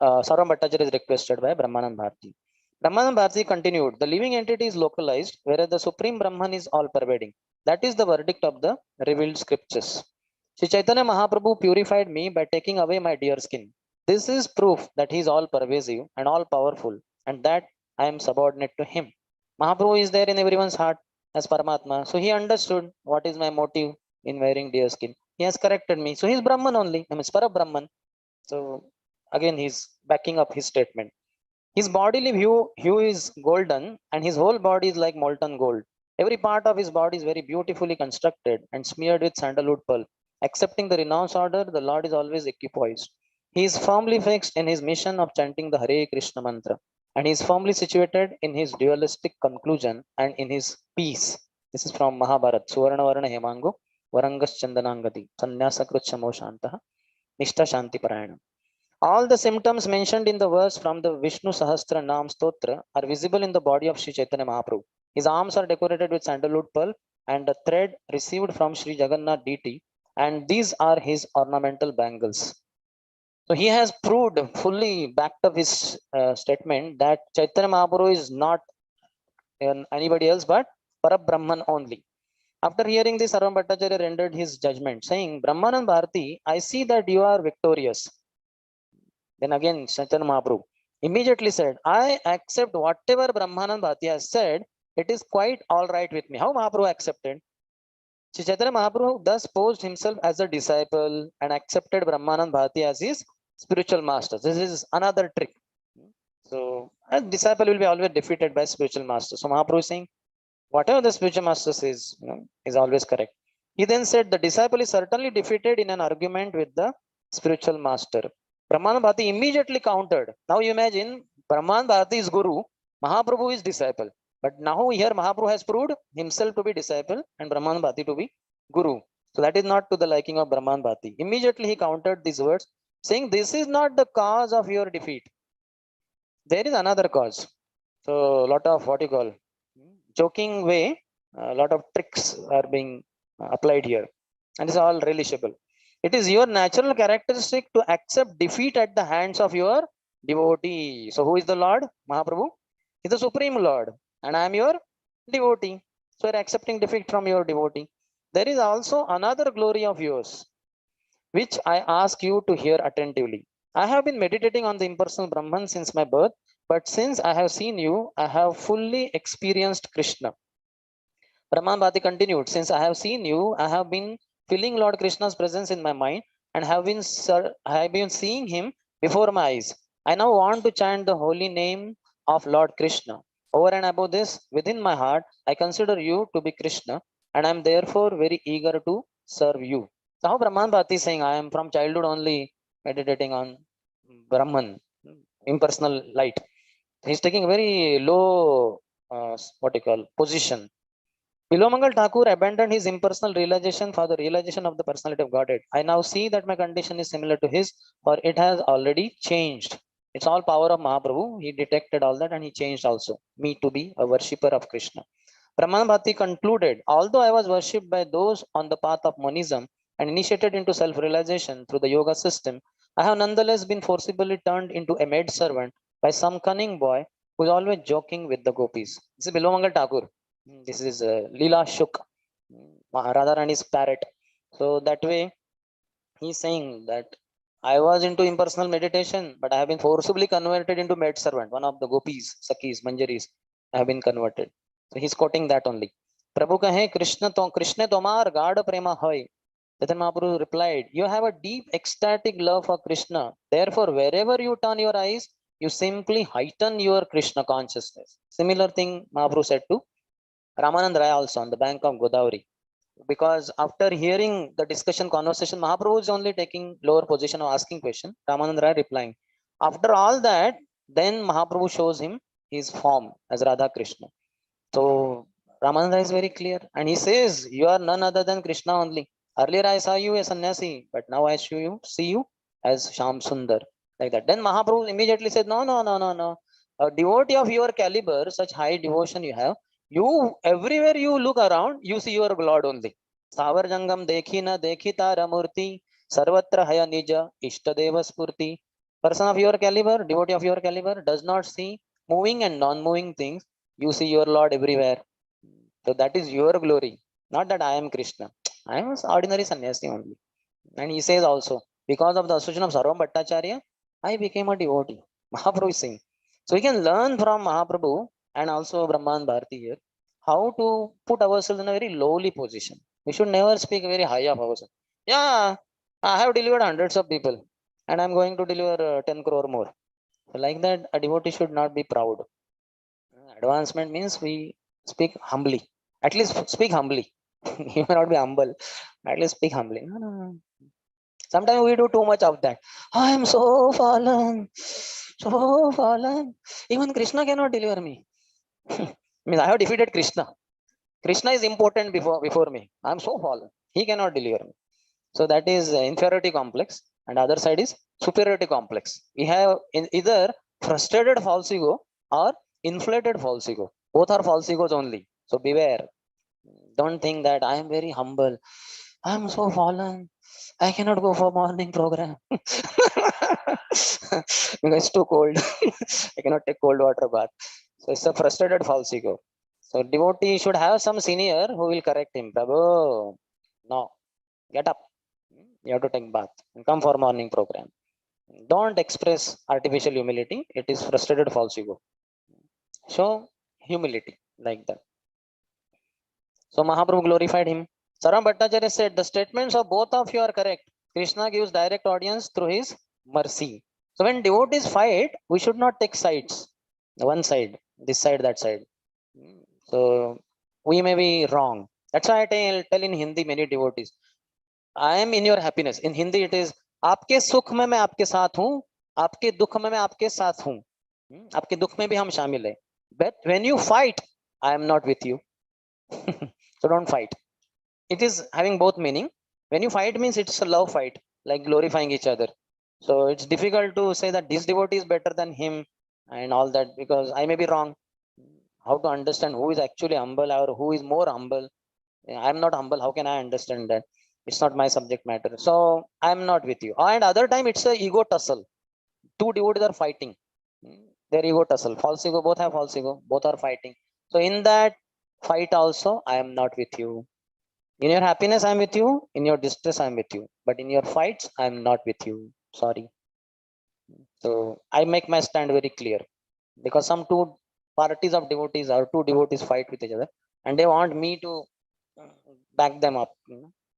Sarvam Bhattacharya is requested by Brahmanand Bharati. Brahmanand Bharati continued, the living entity is localized, whereas the Supreme Brahman is all pervading. That is the verdict of the revealed scriptures. Sri Chaitanya Mahaprabhu purified me by taking away my deer skin. This is proof that he is all pervasive and all powerful, and that I am subordinate to him. Mahaprabhu is there in everyone's heart as Paramatma. So he understood what is my motive in wearing deer skin. He has corrected me. So he is Brahman only. I mean, Para Brahman. So again, he's backing up his statement. His bodily hue is golden, and his whole body is like molten gold. Every part of his body is very beautifully constructed and smeared with sandalwood pulp. Accepting the renounced order, the Lord is always equipoised. He is firmly fixed in his mission of chanting the Hare Krishna mantra, and he is firmly situated in his dualistic conclusion and in his peace. This is from Mahabharata. Suvarna Varna Hemango, Varangas Chandanangati, Sannyasa Kruchamo Shantaha, Nishta Shanti Parayana. All the symptoms mentioned in the verse from the Vishnu Sahasra Nam Stotra are visible in the body of Sri Chaitanya Mahaprabhu. His arms are decorated with sandalwood pearl and a thread received from Sri Jagannath deity, and these are his ornamental bangles. So he has proved, fully backed up his statement that Chaitanya Mahaprabhu is not anybody else but Parabrahman only. After hearing this, Sarvam Bhattacharya rendered his judgment, saying, Brahmanand Bharati, I see that you are victorious. Then again, Chaitanya Mahaprabhu immediately said, I accept whatever Brahmanand Bharati has said. It is quite all right with me. How Mahaprabhu accepted? Sri Chaitanya Mahaprabhu thus posed himself as a disciple and accepted Brahmanand Bharati as his spiritual master. This is another trick. So a disciple will be always defeated by spiritual master. So Mahaprabhu is saying, whatever the spiritual master says, is always correct. He then said, the disciple is certainly defeated in an argument with the spiritual master. Brahman Bhati immediately countered. Now you imagine, Brahman Bhati is Guru, Mahaprabhu is disciple. But now here Mahaprabhu has proved himself to be disciple and Brahman Bhati to be Guru. So that is not to the liking of Brahman Bhati. Immediately he countered these words, saying, this is not the cause of your defeat. There is another cause. So a lot of what you call joking way, a lot of tricks are being applied here, and it's all relishable. It is your natural characteristic to accept defeat at the hands of your devotee. So who is the Lord? Mahaprabhu is the Supreme Lord, and I am your devotee. So you're accepting defeat from your devotee. There is also another glory of yours, which I ask you to hear attentively. I have been meditating on the impersonal Brahman since my birth, but since I have seen you, I have fully experienced Krishna. Brahman Bhati continued, since I have seen you, I have been feeling Lord Krishna's presence in my mind and have been seeing him before my eyes. I now want to chant the holy name of Lord Krishna. Over and above this, within my heart, I consider you to be Krishna, and I am therefore very eager to serve you. So how Brahman Bhati is saying, I am from childhood only meditating on Brahman, impersonal light. He's taking a very low, what you call, position. Bilomangal Thakur abandoned his impersonal realization for the realization of the personality of Godhead. I now see that my condition is similar to his, for it has already changed. It's all power of Mahaprabhu. He detected all that and he changed also me to be a worshipper of Krishna. Brahman Bhati concluded, although I was worshipped by those on the path of monism and initiated into self-realization through the yoga system, I have nonetheless been forcibly turned into a maid servant by some cunning boy who is always joking with the gopis. This is Bilomangal Thakur. This is Leela Shuk, Radharani's parrot. So that way, he's saying that I was into impersonal meditation, but I have been forcibly converted into maid servant. One of the gopis, Sakis, Manjaris, I have been converted. So he's quoting that only. Prabhu kahe Krishna tomar gada prema hai. Then Mahaprabhu replied, you have a deep ecstatic love for Krishna. Therefore, wherever you turn your eyes, you simply heighten your Krishna consciousness. Similar thing Mahaprabhu said to Ramanand Rai also on the bank of Godavari. Because after hearing the discussion conversation, Mahaprabhu is only taking lower position of asking question, Ramanand Rai replying. After all that, then Mahaprabhu shows him his form as Radha Krishna. So Ramanand Rai is very clear and he says, you are none other than Krishna only. Earlier I saw you as sannyasi, but now I see you as Sham Sundar. Like that. Then Mahaprabhu immediately said, no. A devotee of your caliber, such high devotion you have, you everywhere you look around, you see your Lord only. Savar Jangam dekhi na dekhi tara murti, sarvatra haya nija, ishtadeva spurti. Person of your caliber, devotee of your caliber, does not see moving and non-moving things. You see your Lord everywhere. So that is your glory. Not that I am Krishna. I am an ordinary sannyasi only. And he says also, because of the association of Sarvam Bhattacharya, I became a devotee. Mahaprabhu is saying. So we can learn from Mahaprabhu and also Brahman Bharati here how to put ourselves in a very lowly position. We should never speak very high of ourselves. Yeah, I have delivered hundreds of people and I'm going to deliver 10 crore more. So like that, a devotee should not be proud. Advancement means we speak humbly. At least speak humbly. You may not be humble. At least speak humbly. No. Sometimes we do too much of that. I am so fallen. So fallen. Even Krishna cannot deliver me. Means I have defeated Krishna. Krishna is important before me. I am so fallen. He cannot deliver me. So that is inferiority complex. And other side is superiority complex. We have either frustrated false ego or inflated false ego. Both are false egos only. So beware. Don't think that I am very humble. I am so fallen. I cannot go for morning program because it's too cold. I cannot take cold water bath. So it's a frustrated false ego. So devotee should have some senior who will correct him. Prabhu, no, get up. You have to take bath and come for morning program. Don't express artificial humility. It is frustrated false ego. Show humility like that. So Mahaprabhu glorified him. Saram Bhattacharya said, the statements of both of you are correct. Krishna gives direct audience through his mercy. So when devotees fight, we should not take sides. One side, this side, that side. So we may be wrong. That's why I tell in Hindi many devotees, I am in your happiness. In Hindi it is, आपके सुख में मैं आपके साथ हूँ, आपके दुख में मैं आपके साथ हूँ, आपके दुख में भी हम शामिल हैं. But when you fight, I am not with you. So don't fight. It is having both meaning. When you fight means it's a love fight, like glorifying each other. So it's difficult to say that this devotee is better than him and all that, because I may be wrong. How to understand who is actually humble or who is more humble? I'm not humble. How can I understand that? It's not my subject matter. So I'm not with you. And other time it's a ego tussle. Two devotees are fighting. Their ego tussle. False ego, both have false ego. Both are fighting. So in that fight also, I am not with you. In your happiness, I'm with you. In your distress, I'm with you. But in your fights, I'm not with you. Sorry. So I make my stand very clear, because some two parties of devotees or two devotees fight with each other, and they want me to back them up,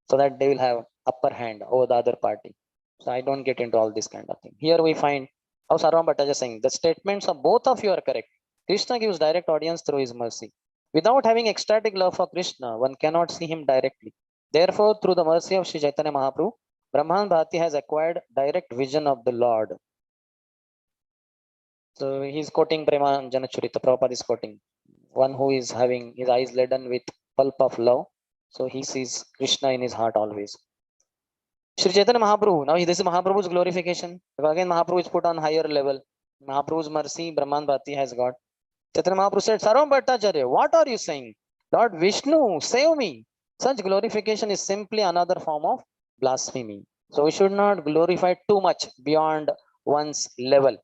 so that they will have upper hand over the other party. So I don't get into all this kind of thing. Here we find how Sarvam Bhattacha is saying the statements of both of you are correct. Krishna gives direct audience through his mercy. Without having ecstatic love for Krishna, one cannot see him directly. Therefore, through the mercy of Sri Chaitanya Mahaprabhu, Brahman Bhati has acquired direct vision of the Lord. So he's quoting Premanjana Charita. Prabhupada is quoting one who is having his eyes laden with pulp of love. So he sees Krishna in his heart always. Sri Chaitanya Mahaprabhu. Now this is Mahaprabhu's glorification. Because again, Mahaprabhu is put on higher level. Mahaprabhu's mercy, Brahman Bhati has got. Chaitanya Mahaprabhu said, Sarvam Bhattacharya, what are you saying? Lord Vishnu, save me. Such glorification is simply another form of blasphemy. So we should not glorify too much beyond one's level.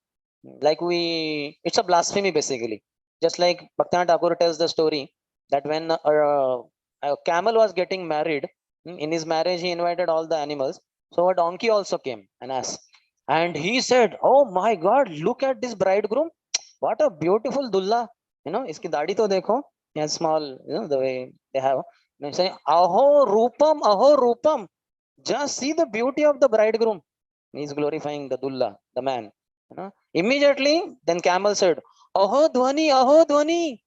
Like it's a blasphemy basically. Just like Bhaktivinoda Thakur tells the story that when a camel was getting married, in his marriage he invited all the animals. So a donkey also came, an ass. And he said, oh my God, look at this bridegroom. What a beautiful dulla. Iski dadi to dekho. He has small, the way they have. And say, aho rupam. Just see the beauty of the bridegroom. He's glorifying the dulla, the man. Immediately, then camel said, aho dhwani.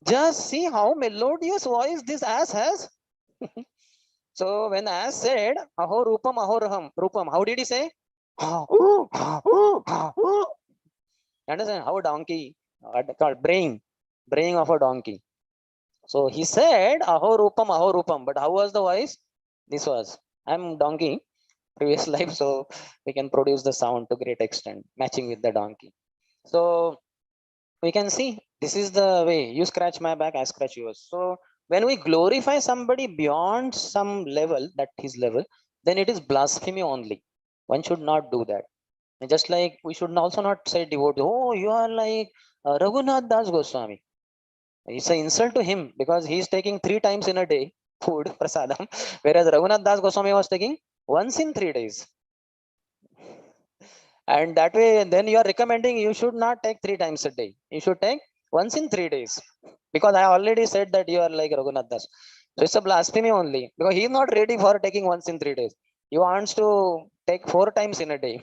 Just see how melodious voice this ass has. So when ass said, aho rupam, how did he say? You understand how a donkey called braying of a donkey. So he said, aho rupam. But how was the voice? This was, I'm donkey, previous life, so we can produce the sound to great extent, matching with the donkey. So we can see this is the way, you scratch my back, I scratch yours. So when we glorify somebody beyond some level, that his level, then it is blasphemy only. One should not do that. And just like we should also not say devotee, oh, you are like Raghunath Das Goswami. It's an insult to him, because he is taking 3 times in a day food, prasadam, whereas Raghunath Das Goswami was taking once in 3 days. And that way, then you are recommending you should not take 3 times a day. You should take once in 3 days. Because I already said that you are like Raghunath Das. So it's a blasphemy only. Because he is not ready for taking once in 3 days. He wants to take 4 times in a day.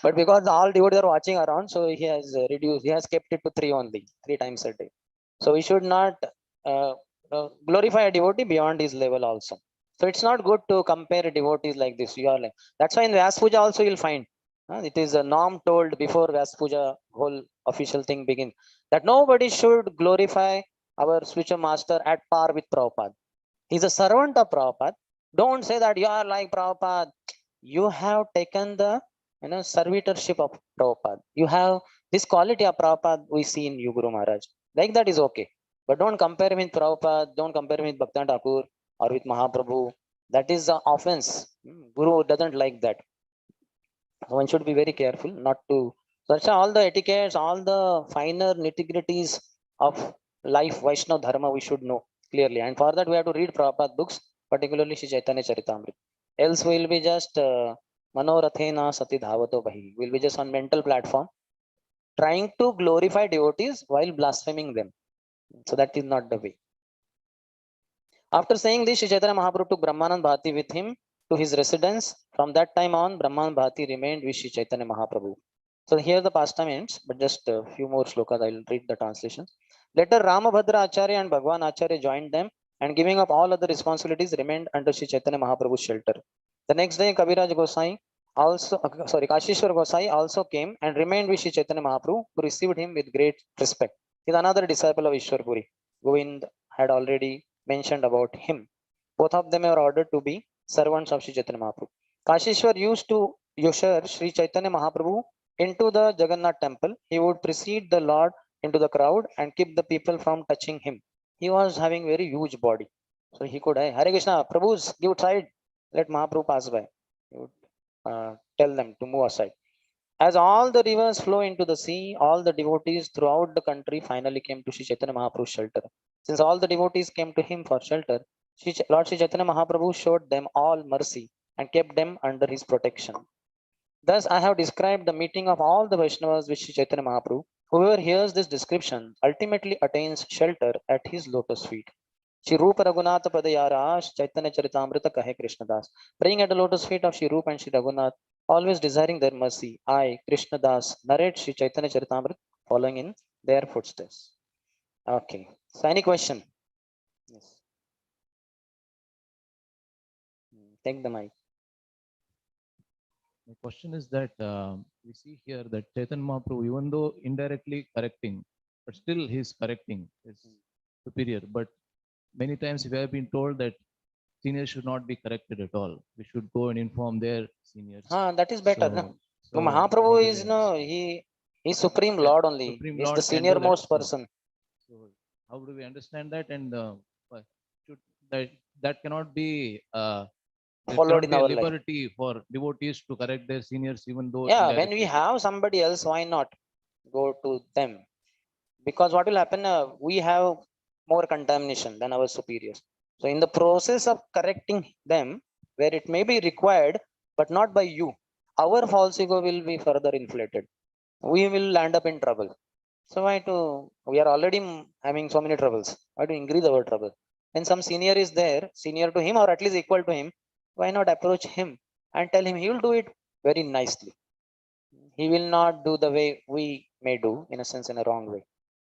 But because all devotees are watching around, so he has reduced, he has kept it to 3 only, 3 times a day. So we should not glorify a devotee beyond his level also. So it's not good to compare devotees like this. You are like, that's why in Vyas Puja also you'll find, it is a norm told before Vyas Puja whole official thing begins, that nobody should glorify our spiritual master at par with Prabhupada. He's a servant of Prabhupada. Don't say that you are like Prabhupada. You have taken the servitorship of Prabhupada. You have this quality of Prabhupada we see in you, Guru Maharaj. Like that is okay. But don't compare him with Prabhupada, don't compare him with Bhaktivinoda Thakur or with Mahaprabhu. That is an offense. Guru doesn't like that. One should be very careful not to search all the etiquettes, all the finer nitty-gritties of life, Vaishnava Dharma we should know clearly. And for that we have to read Prabhupada books, particularly Sri Chaitanya Charitamrita. Else we will be just Manorathena Sati Dhavato Bahi. We will be just on mental platform trying to glorify devotees while blaspheming them. So that is not the way. After saying this, Sri Chaitanya Mahaprabhu took Brahmanand Bhati with him to his residence. From that time on, Brahman Bhati remained with Sri Chaitanya Mahaprabhu. So here the pastime ends, but just a few more slokas. I will read the translation. Later, Ramabhadra Acharya and Bhagwan Acharya joined them and giving up all other responsibilities, remained under Sri Chaitanya Mahaprabhu's shelter. The next day, Kaviraj Gosai Kashishwar Gosai also came and remained with Sri Chaitanya Mahaprabhu, who received him with great respect. He is another disciple of Ishwarpuri. Govind had already mentioned about him. Both of them were ordered to be servants of Sri Chaitanya Mahaprabhu. Kashishwar used to usher Sri Chaitanya Mahaprabhu into the Jagannath temple. He would precede the Lord into the crowd and keep the people from touching him. He was having very huge body. So he could, hey, Hare Krishna, Prabhus, give side, let Mahaprabhu pass by. He would tell them to move aside. As all the rivers flow into the sea, all the devotees throughout the country finally came to Sri Chaitanya Mahaprabhu's shelter. Since all the devotees came to him for shelter, Lord Sri Chaitanya Mahaprabhu showed them all mercy and kept them under his protection. Thus, I have described the meeting of all the Vaishnavas with Sri Chaitanya Mahaprabhu. Whoever hears this description ultimately attains shelter at his lotus feet. Shri Rupa Raghunatha Padayarash Chaitanya Charitamrita Kahe Krishnadas. Praying at the lotus feet of Shri Rupa and Shri Raghunath, always desiring their mercy, I, Krishnadas, narrate Shri Chaitanya Charitamrita following in their footsteps. Okay. So, any question? Yes. Take the mic. My question is that we see here that Chaitanya Mahaprabhu, even though indirectly correcting, but still he is correcting his superior. But many times we have been told that seniors should not be corrected at all. We should go and inform their seniors. That is better. No? So Mahaprabhu how do is we he's Supreme Lord only. Supreme He's Lord the can do senior most that. person. So how do we understand that? And should that cannot be there Followed cannot in be a our life. liberty for devotees to correct their seniors, even though Yeah, when we indirectly. have somebody else, why not go to them? Because what will happen? We have more contamination than our superiors. So, in the process of correcting them, where it may be required, but not by you, our false ego will be further inflated. We will land up in trouble. So, why to? We are already having so many troubles. Why to increase our trouble? When some senior is there, senior to him or at least equal to him, why not approach him and tell him he will do it very nicely. He will not do the way we may do, in a sense, in a wrong way.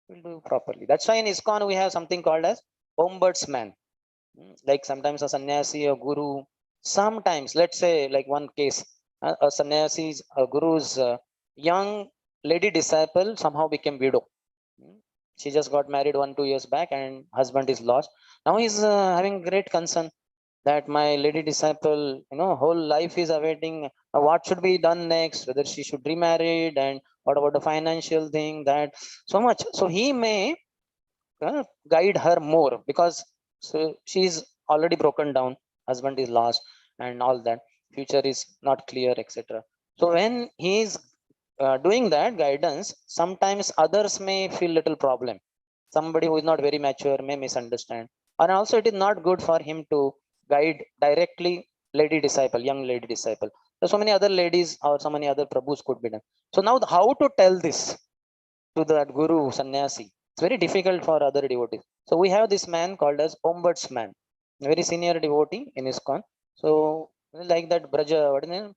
He will do properly. That's why in ISKCON we have something called as ombudsman. Like sometimes a sannyasi or guru, sometimes, let's say, like one case, a sannyasi's, a guru's young lady disciple somehow became widow. Mm, She just got married 1 2 years back and husband is lost. Now he's having great concern that my lady disciple, whole life is awaiting what should be done next, whether she should remarried, and what about the financial thing, that so much. So he may guide her more, because so she's already broken down, husband is lost and all that, future is not clear, etc. So when he is doing that guidance, sometimes others may feel little problem. Somebody who is not very mature may misunderstand, and also it is not good for him to guide directly lady disciple, young lady disciple. There's so many other ladies or so many other prabhus could be done. So now how to tell this to that guru sannyasi? It's very difficult for other devotees. So we have this man called as ombudsman, a very senior devotee in ISKCON. So like that Braja, what is his name?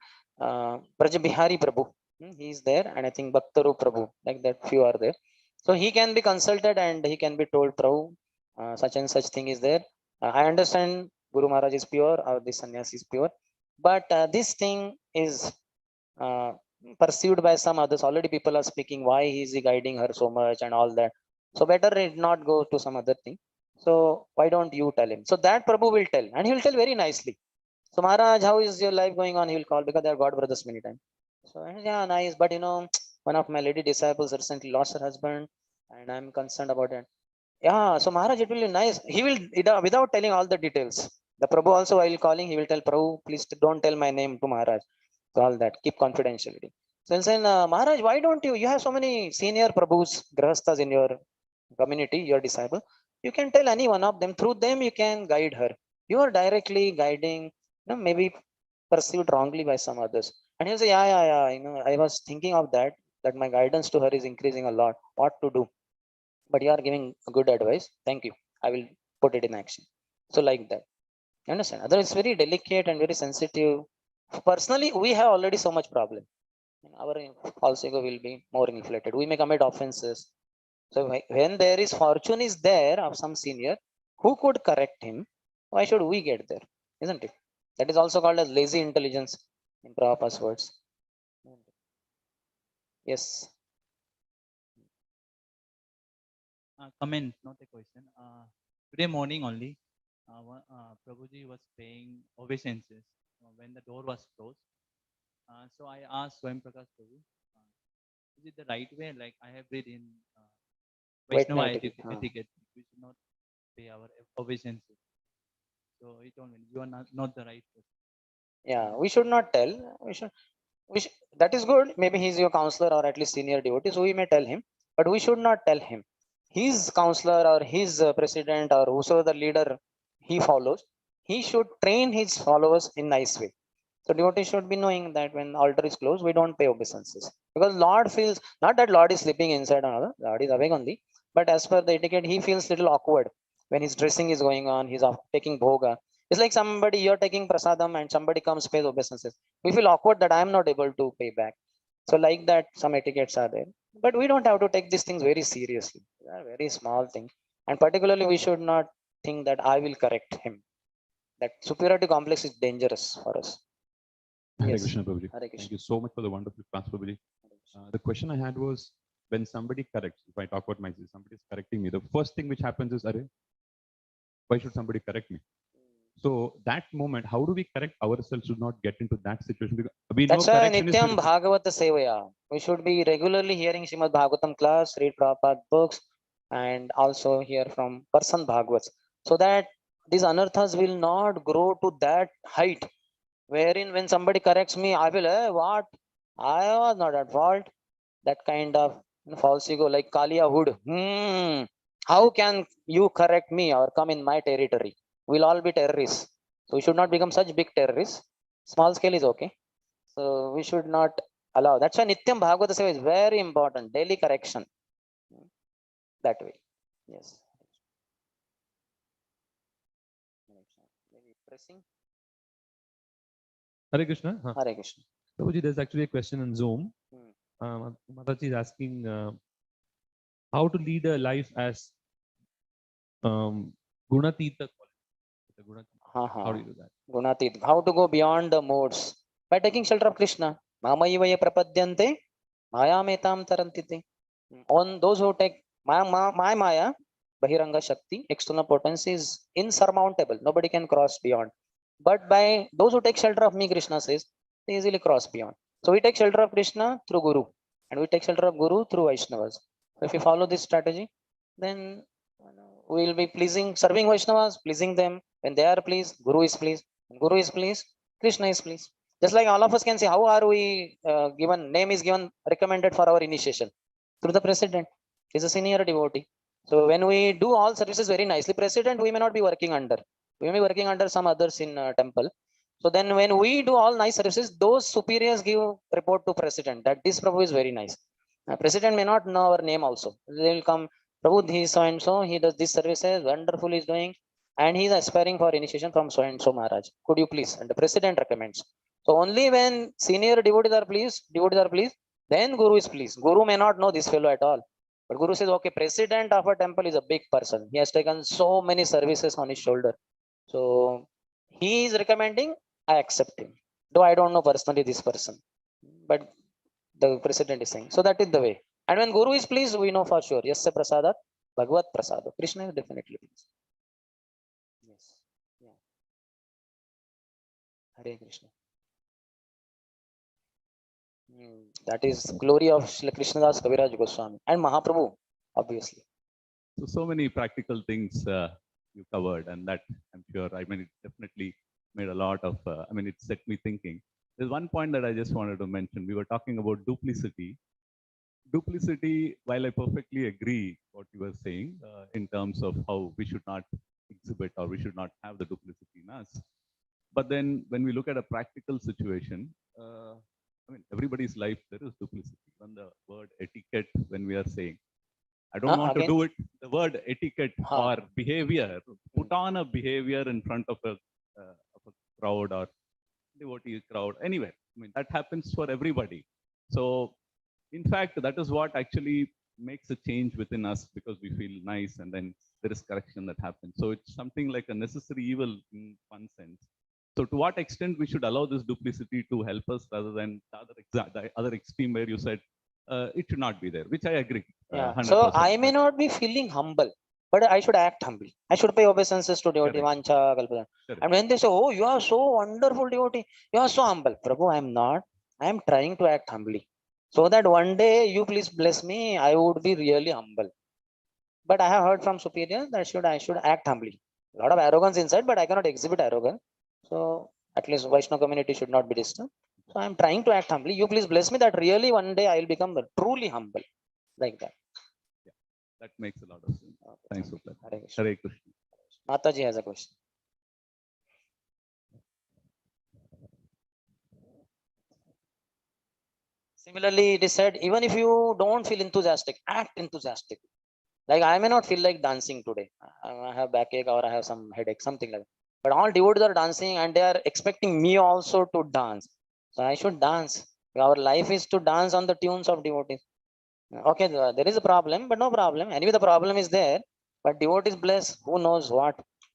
Braja Bihari Prabhu. He is there, and I think Bhaktaru Prabhu, like that few are there. So he can be consulted and he can be told, Prabhu, such and such thing is there. I understand Guru Maharaj is pure or this sannyasi is pure, but this thing is uh, perceived by some others. Already people are speaking, why is he guiding her so much and all that. So better it not go to some other thing. So why don't you tell him? So that Prabhu will tell, and he will tell very nicely. So Maharaj, how is your life going on? He will call, because they are God brothers many times. So yeah, nice, but one of my lady disciples recently lost her husband, and I'm concerned about it. Yeah, so Maharaj, it will be nice. He will, without telling all the details. The Prabhu also, while calling, he will tell Prabhu, please don't tell my name to Maharaj. So all that, keep confidentiality. So he'll say, Maharaj, why don't you have so many senior Prabhus, Grahasthas in your community, your disciple. You can tell any one of them. Through them, you can guide her. You are directly guiding, maybe perceived wrongly by some others. And he'll say, yeah. I was thinking of that my guidance to her is increasing a lot. What to do? But you are giving good advice. Thank you. I will put it in action. So like that. You understand? Otherwise, it's very delicate and very sensitive. Personally, we have already so much problem. Our false ego will be more inflated. We may commit offenses. So when there is fortune is there of some senior, who could correct him? Why should we get there? Isn't it? That is also called as lazy intelligence in Prabhupada's words. Yes. Comment, not a question. Today morning only, Prabhuji was paying obeisances when the door was closed. So I asked Swam Prakash Prabhu, is it the right way? Like I have read in Vaishnava Vaishnava etiquette, etiquette, we should not pay our obeisances. So he told me, you are not the right person. Yeah, we should not tell. That is good. Maybe he's your counselor or at least senior devotee, so we may tell him, but we should not tell him. His counselor or his president or whosoever the leader he follows, he should train his followers in nice way. So devotee should be knowing that when altar is closed, we don't pay obeisances, because Lord feels not that Lord is sleeping inside another, Lord is awake only, but as per the etiquette, he feels little awkward when his dressing is going on. He's taking bhoga. It's like somebody, you're taking prasadam and somebody comes pays obeisances. We feel awkward that I am not able to pay back. So like that, some etiquettes are there, but we don't have to take these things very seriously. They are very small things, and particularly we should not think that I will correct him. That superiority complex is dangerous for us. Hare Yes. Krishna, Prabhuji. Hare Thank Krishna. you so much for the wonderful class, Prabhuji. The question I had was, when somebody corrects, if I talk about myself, somebody is correcting me, the first thing which happens is, Are, why should somebody correct me? So that moment, how do we correct ourselves to not get into that situation? Because we know That's why correction is Nityam very- Bhagavata Sevaya. We should be regularly hearing Srimad Bhagavatam class, read Prabhupada books, and also hear from person Bhagavats, so that these anarthas will not grow to that height wherein when somebody corrects me, I will, what? I was not at fault. That kind of false ego, like Kalia Hood. How can you correct me or come in my territory? We'll all be terrorists. So we should not become such big terrorists. Small scale is okay. So we should not allow. That's why Nityam Bhagavata Seva is very important. Daily correction. That way. Yes. Maybe pressing. Hare Krishna. Hare Krishna. Prabhuji, there's actually a question on Zoom. Mataji is asking how to lead a life as Gunatita. How do you do that? Gunatit. How to go beyond the modes? By taking shelter of Krishna. Mamayivaya prapadyante mayametam tarantite. On those who take my Maya, Bahiranga Shakti, external potency is insurmountable. Nobody can cross beyond. But by those who take shelter of me, Krishna says, they easily cross beyond. So we take shelter of Krishna through Guru, and we take shelter of Guru through Vaishnavas. So if we follow this strategy, then we will be serving Vaishnavas, pleasing them. When they are pleased, Guru is pleased. When Guru is pleased, Krishna is pleased. Just like all of us can say, how are we name is given, recommended for our initiation? Through the president. He's a senior devotee. So when we do all services very nicely, president, we may not be working under. We may be working under some others in temple. So then when we do all nice services, those superiors give report to president that this Prabhu is very nice. President may not know our name also. They will come, Prabhu, he is so and so, he does this services, wonderful he is doing, and he is aspiring for initiation from so and so Maharaj. Could you please? And the president recommends. So only when senior devotees are pleased, then Guru is pleased. Guru may not know this fellow at all. But Guru says, okay, president of a temple is a big person. He has taken so many services on his shoulder. So he is recommending, I accept him. Though I don't know personally this person. But the president is saying. So that is the way. And when Guru is pleased, we know for sure. Yes, prasadat, Bhagavat prasada. Krishna is definitely pleased. Yes. Yeah. Hare Krishna. That is glory of Srila Krishnadas Kaviraj Goswami and Mahaprabhu, obviously. So many practical things you covered, and that I'm sure, I mean, it definitely made a lot of, it set me thinking. There's one point that I just wanted to mention. We were talking about duplicity. Duplicity, while I perfectly agree what you were saying in terms of how we should not exhibit or we should not have the duplicity in us. But then when we look at a practical situation, everybody's life, there is duplicity. When the word etiquette, when we are saying, I don't want to do it, the word etiquette or behavior, put on a behavior in front of a crowd or devotee crowd, anywhere. That happens for everybody. So in fact, that is what actually makes a change within us because we feel nice, and then there is correction that happens. So it's something like a necessary evil in one sense. So to what extent we should allow this duplicity to help us rather than the other extreme where you said it should not be there, which I agree. Yeah. 100%. So I may not be feeling humble, but I should act humbly. I should pay obeisances to devotee. Correct. Vancha, kalpana. Correct. And when they say, "Oh, you are so wonderful devotee, you are so humble," Prabhu, I am not. I am trying to act humbly, so that one day you please bless me. I would be really humble. But I have heard from superiors that I should act humbly. A lot of arrogance inside, but I cannot exhibit arrogance. So at least Vaishnava community should not be disturbed. So I am trying to act humbly. You please bless me that really one day I will become truly humble, like that. Yeah, that makes a lot of sense. Okay, Thanks, thank you. Uplat. Hare Krishna. Hare Krishna. Mataji has a question. Similarly, it is said, even if you don't feel enthusiastic, act enthusiastic. Like I may not feel like dancing today. I have backache or I have some headache, something like that. But all devotees are dancing and they are expecting me also to dance. So I should dance. Our life is to dance on the tunes of devotees. Okay, there is a problem, but no problem. Anyway, the problem is there. But devotees bless, who knows what.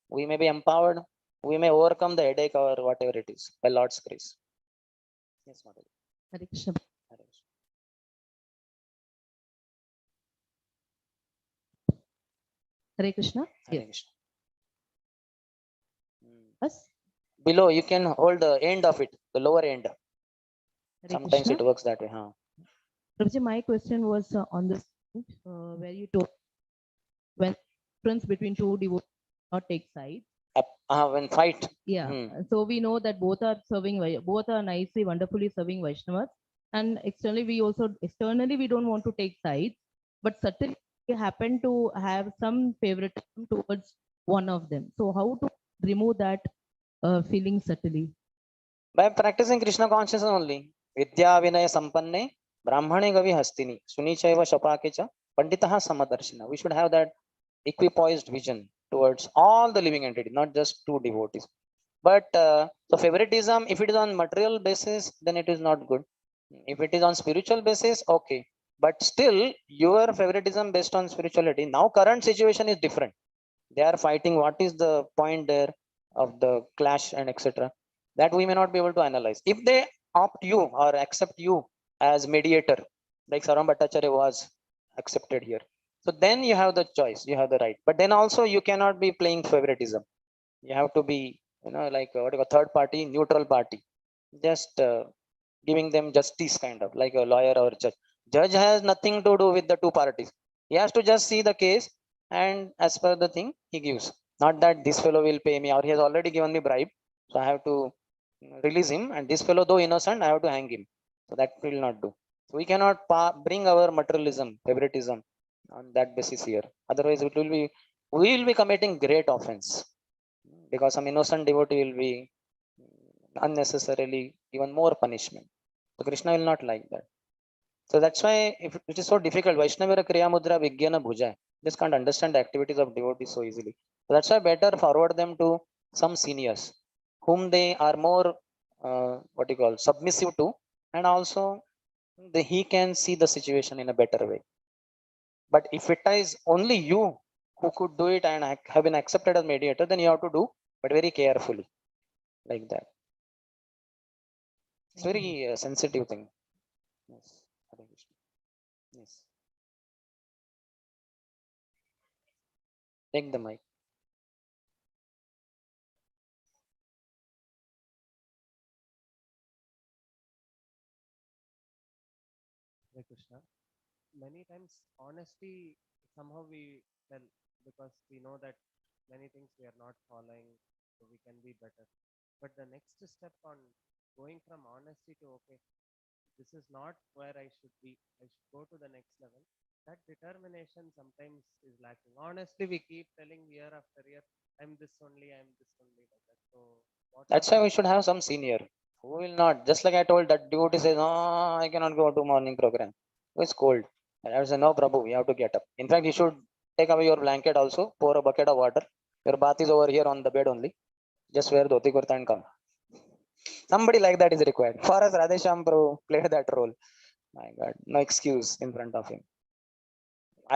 We may be empowered. We may overcome the headache or whatever it is by Lord's grace. Yes, Mataji. Hare Krishna. Hare Krishna. Hare Krishna. Hare Yes. Krishna. Yes. Below, you can hold the end of it, the lower end. Hare Sometimes Krishna. it works that way. Huh? Prabhuji, my question was on this where you told when difference between two devotees not take sides. When fight. Yeah. So we know that both are serving, both are nicely, wonderfully serving Vaishnavas, and externally we don't want to take sides, but certainly we happen to have some favoritism towards one of them. So how to remove that feeling subtly? By practicing Krishna consciousness only. Vidya Vinaya Sampanne, Brahmane Gavi Hastini, Sunichaiva Shapakecha, Panditaha Samadarshina. We should have that equipoised vision towards all the living entities, not just two devotees. But so favoritism, if it is on material basis, then it is not good. If it is on spiritual basis, okay. But still, your favoritism based on spirituality. Now, current situation is different. They are fighting. What is the point there of the clash and etc. That we may not be able to analyze. If they opt you or accept you as mediator, like Saram Bhattacharya was accepted here, so then you have the choice, you have the right. But then also you cannot be playing favoritism. You have to be, like what you call third party, neutral party, just giving them justice, kind of like a lawyer or judge. Judge has nothing to do with the two parties. He has to just see the case, and as per the thing he gives. Not that this fellow will pay me or he has already given me bribe, so I have to release him, and this fellow though innocent I have to hang him. So that will not do. So we cannot bring our materialism, favoritism on that basis here. Otherwise it will be, we will be committing great offense, because some innocent devotee will be unnecessarily even more punishment. So Krishna will not like that. So that's why if it is so difficult, Vaishnavira Kriya Mudra Vijnana Bhuja, just can't understand the activities of devotees so easily. So that's why better forward them to some seniors whom they are more what you call submissive to, and also he can see the situation in a better way. But if it is only you who could do it and have been accepted as mediator, then you have to do, but very carefully, like that. It's very sensitive thing. Yes. Hare Krishna. Yes. Take the mic. Hare Krishna. Many times, honesty somehow we tell because we know that many things we are not following, so we can be better. But the next step on going from honesty to okay, this is not where I should be, I should go to the next level. That determination sometimes is lacking. Honestly, we keep telling year after year, I'm this only, like that. So, That's why we should have some senior who will not, just like I told that devotee says, "No, I cannot go to morning program. It's cold." And I will say, "No, Prabhu, you have to get up." In fact, you should take away your blanket also, pour a bucket of water. Your bath is over here on the bed only. Just wear dhoti kurta and come. Somebody like that is required. For us, Radhesham Prabhu played that role. My God, no excuse in front of him.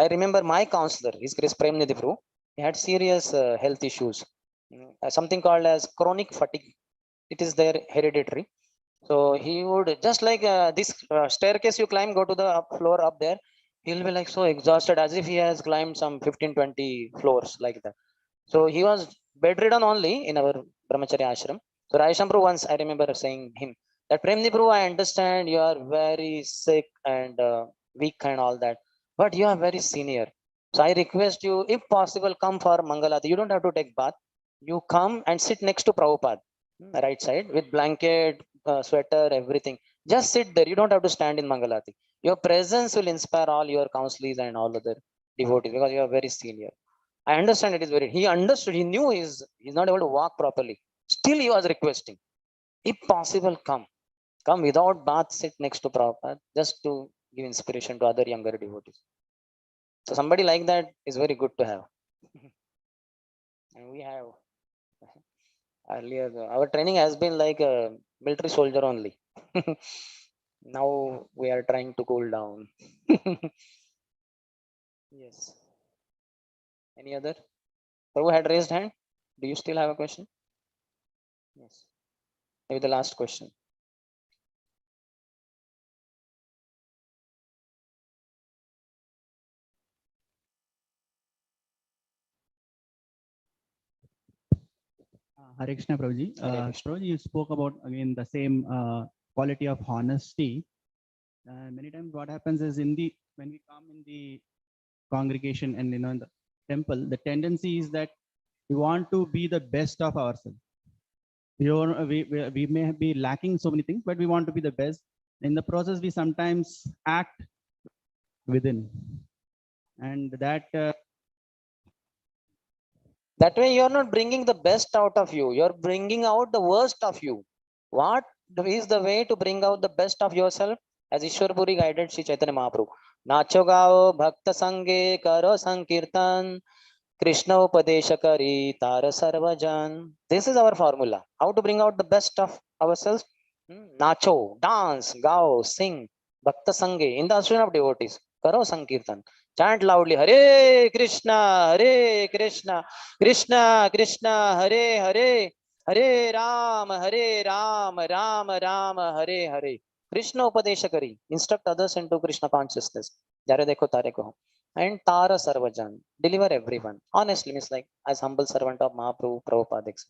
I remember my counselor, his Grace Prem Nidhi Prabhu, he had serious health issues, something called as chronic fatigue. It is their hereditary. So he would just like this staircase you climb, go to the floor up there. He'll be like so exhausted as if he has climbed some 15-20 floors like that. So he was bedridden only in our brahmacharya ashram. So Raisham Prabhu once I remember saying him that Premni Prabhu, I understand you are very sick and weak and all that, but you are very senior. So I request you, if possible, come for Mangalati. You don't have to take bath. You come and sit next to Prabhupada, right side with blanket, sweater, everything. Just sit there. You don't have to stand in Mangalati. Your presence will inspire all your counsellors and all other devotees because you are very senior. I understand it is very. He understood. He knew he's not able to walk properly. Still, he was requesting, if possible, come without bath, sit next to Prabhupada, just to give inspiration to other younger devotees. So somebody like that is very good to have. And we have earlier our training has been like a military soldier only. Now we are trying to cool down. Yes. Any other? Prabhu had raised hand. Do you still have a question? Yes. Maybe the last question. Hare Krishna, Prabhuji. Hare Krishna. Prabhuji, you spoke about again the same quality of honesty. Many times, what happens is when we come in the congregation and in the temple, the tendency is that we want to be the best of ourselves. We may be lacking so many things, but we want to be the best. In the process, we sometimes act within, and that. That way, you're not bringing the best out of you. You're bringing out the worst of you. What is the way to bring out the best of yourself? As Ishwar Puri guided Sri Chaitanya Mahaprabhu. Nacho gao bhakta sange karo sankirtan Krishna upadesha kari tara sarvajan. This is our formula. How to bring out the best of ourselves? Nacho, dance, gao, sing, bhakta sange in the association of devotees. Karo sankirtan. Chant loudly, Hare Krishna, Hare Krishna, Krishna Krishna, Hare Hare, Hare Ram, Ram Ram, Hare Hare. Krishna Upadesha Kari. Instruct others into Krishna consciousness. Jare dekho tare ko. And Tara Sarvajan. Deliver everyone. Honestly, means like as humble servant of Mahaprabhu, Prabhupada, etc.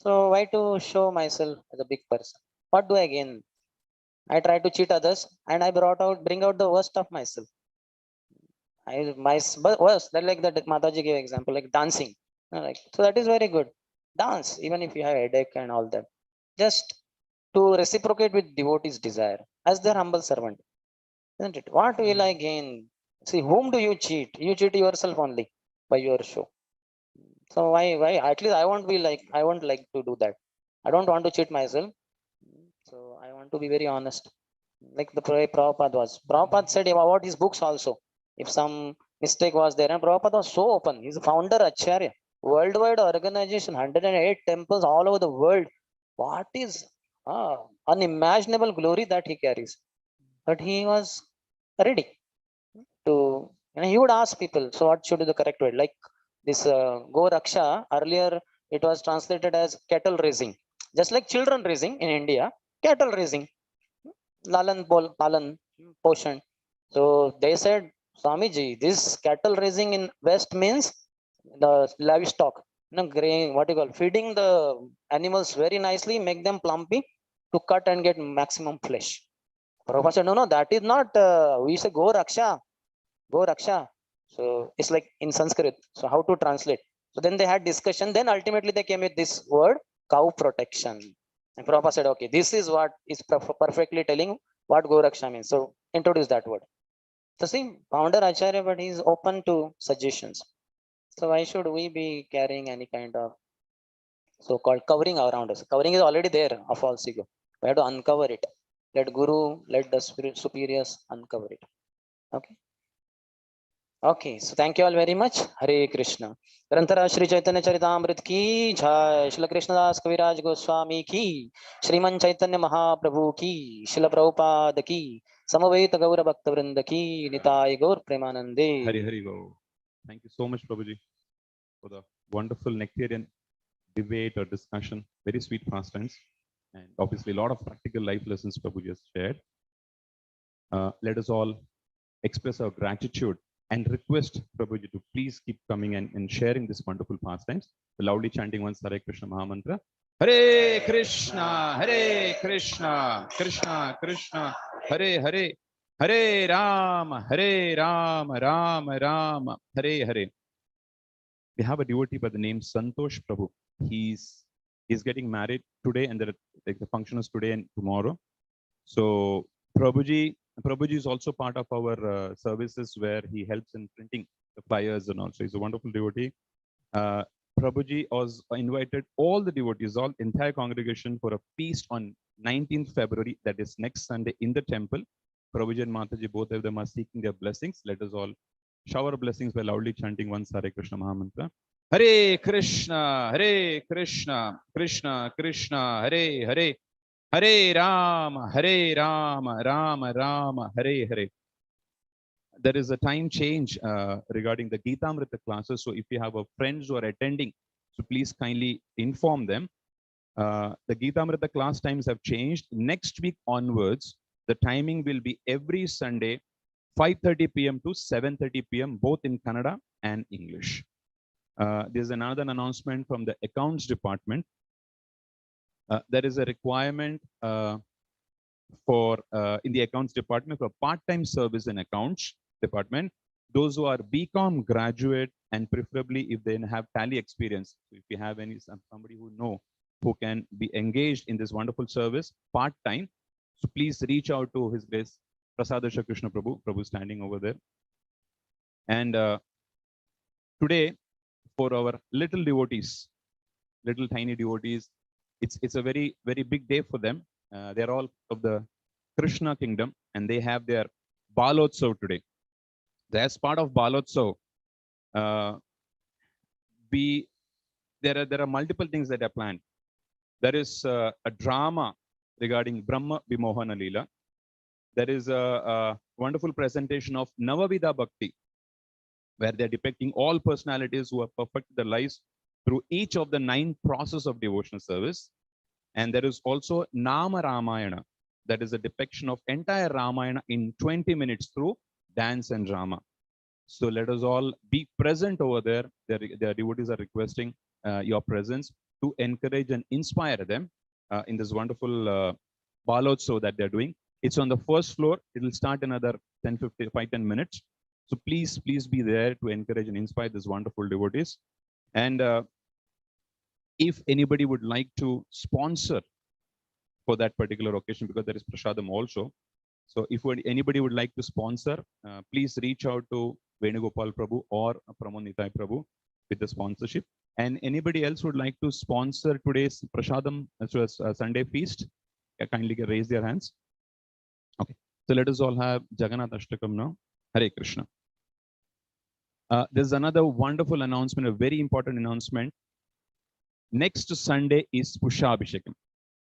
So why to show myself as a big person? What do I gain? I try to cheat others and I bring out the worst of myself. Worst, that like that Mataji gave example, like dancing. Like, so that is very good. Dance, even if you have a headache and all that. Just to reciprocate with devotees' desire as their humble servant. Isn't it? What will I gain? See, whom do you cheat? You cheat yourself only by your show. So why at least I won't like to do that. I don't want to cheat myself. So I want to be very honest. Like the Prabhupada was. Prabhupada said about his books also. If some mistake was there, and Prabhupada was so open. He's a founder Acharya. Worldwide organization, 108 temples all over the world. What is unimaginable glory that he carries? But he was ready to, he would ask people, so what should be the correct word? Like this Go Raksha, earlier it was translated as cattle raising. Just like children raising in India, cattle raising. Palan, Poshan. So they said, Swamiji, this cattle raising in West means the livestock, grain, what you call, feeding the animals very nicely, make them plumpy to cut and get maximum flesh. Prabhupada said, no, that is not, we say Go Raksha, Go Raksha. So it's like in Sanskrit. So how to translate? So then they had discussion. Then ultimately they came with this word, cow protection. And Prabhupada said, okay, this is what is perfectly telling what Goraksha means. So introduce that word. So see, founder Acharya, but he's open to suggestions. So why should we be carrying any kind of so-called covering around us? Covering is already there of false ego. We have to uncover it. Let Guru, let the spirit superiors uncover it. Okay. Okay, so thank you all very much. Hare Krishna. Grantara Shri Chaitanya Charitamrit ki jai, Shri Krishnadas Kaviraj Goswami ki, Shriman Chaitanya Mahaprabhu ki, Shri Prabhupada ki, Samaveta Gaura Bhakta Vrinda ki Nitai Gaur Premanande. Hari Hari Go. Thank you so much, Prabhuji, for the wonderful nectarian debate or discussion. Very sweet pastimes. And obviously, a lot of practical life lessons Prabhuji has shared. Let us all express our gratitude and request Prabhuji to please keep coming and sharing this wonderful pastimes. Loudly chanting once Hare Krishna Mahamantra. Hare Krishna, Krishna Krishna, Hare Hare, Hare Rama, Rama Rama, Hare Hare. We have a devotee by the name Santosh Prabhu. He's getting married today, and the function is today and tomorrow. So Prabhuji is also part of our services where he helps in printing the flyers and also. He's a wonderful devotee. Prabhuji was invited all the devotees, all entire congregation for a feast on 19th February, that is next Sunday in the temple. Prabhuji and Mataji, both of them are seeking their blessings. Let us all shower blessings by loudly chanting once Hare Krishna Mahamantra. Hare Krishna, Krishna Krishna, Hare Hare, Hare Rama, Rama Rama, Hare Hare. There is a time change regarding the Gitamrita classes. So if you have friends who are attending, so please kindly inform them. The Gitamrita class times have changed. Next week onwards, the timing will be every Sunday, 5:30 p.m. to 7:30 p.m., both in Kannada and English. There's another announcement from the accounts department. There is a requirement for in the accounts department for part-time service in accounts department. Those who are BCom graduate and preferably if they have tally experience. So if you have somebody who can be engaged in this wonderful service part-time, so please reach out to His Grace Prasadasha Krishna Prabhu. Prabhu standing over there. And today, for our little devotees, little tiny devotees, it's a very, very big day for them. They're all of the Krishna kingdom and they have their Balotsav today. As part of Balotsav, there are multiple things that are planned. There is a drama regarding Brahma Vimohana Leela. There is a wonderful presentation of Navavida Bhakti, where they're depicting all personalities who have perfected their lives through each of the 9 processes of devotional service. And there is also Nama Ramayana, that is a depiction of entire Ramayana in 20 minutes through dance and drama. So let us all be present over there. Their devotees are requesting your presence to encourage and inspire them in this wonderful Balotsav that they're doing. It's on the first floor. It will start another 10 minutes. So please be there to encourage and inspire these wonderful devotees. And if anybody would like to sponsor for that particular occasion, because there is Prasadam also. So if anybody would like to sponsor, please reach out to Venugopal Prabhu or Pramod Nitai Prabhu with the sponsorship. And anybody else would like to sponsor today's Prasadam, so as Sunday feast, kindly raise their hands. Okay, so let us all have Jagannath Ashtakam now. Hare Krishna. There's another wonderful announcement, a very important announcement. Next Sunday is Pushabhishekam.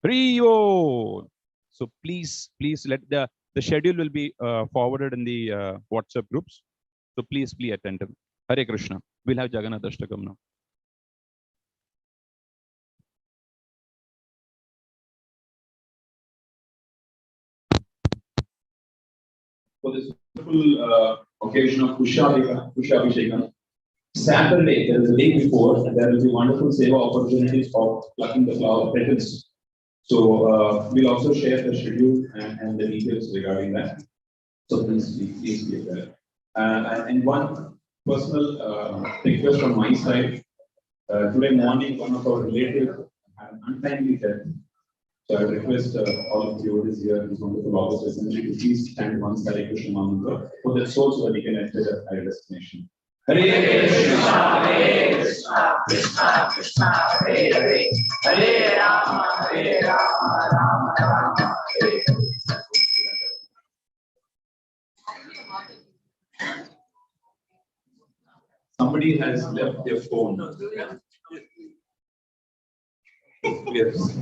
Rio. So please let the schedule will be forwarded in the WhatsApp groups. So please be attentive. Hare Krishna. We'll have Jagannath Ashtakam now. For this wonderful occasion of Pushabhishekam, Saturday, there is a day before, and there will be wonderful seva opportunities of plucking the flower petals. So we'll also share the schedule and the details regarding that. So please be aware. And one personal request from my side. Today morning, one of our relatives had an untimely death. So I request all of you who is here in this wonderful August assembly to please stand once Hare Krishna Mantra for their souls so that we can enter the higher destination. Hare Krishna, Krishna Krishna, Hare Hare, Hare Rama, Rama Rama, Hare Hare. Somebody has left their phone. Yes.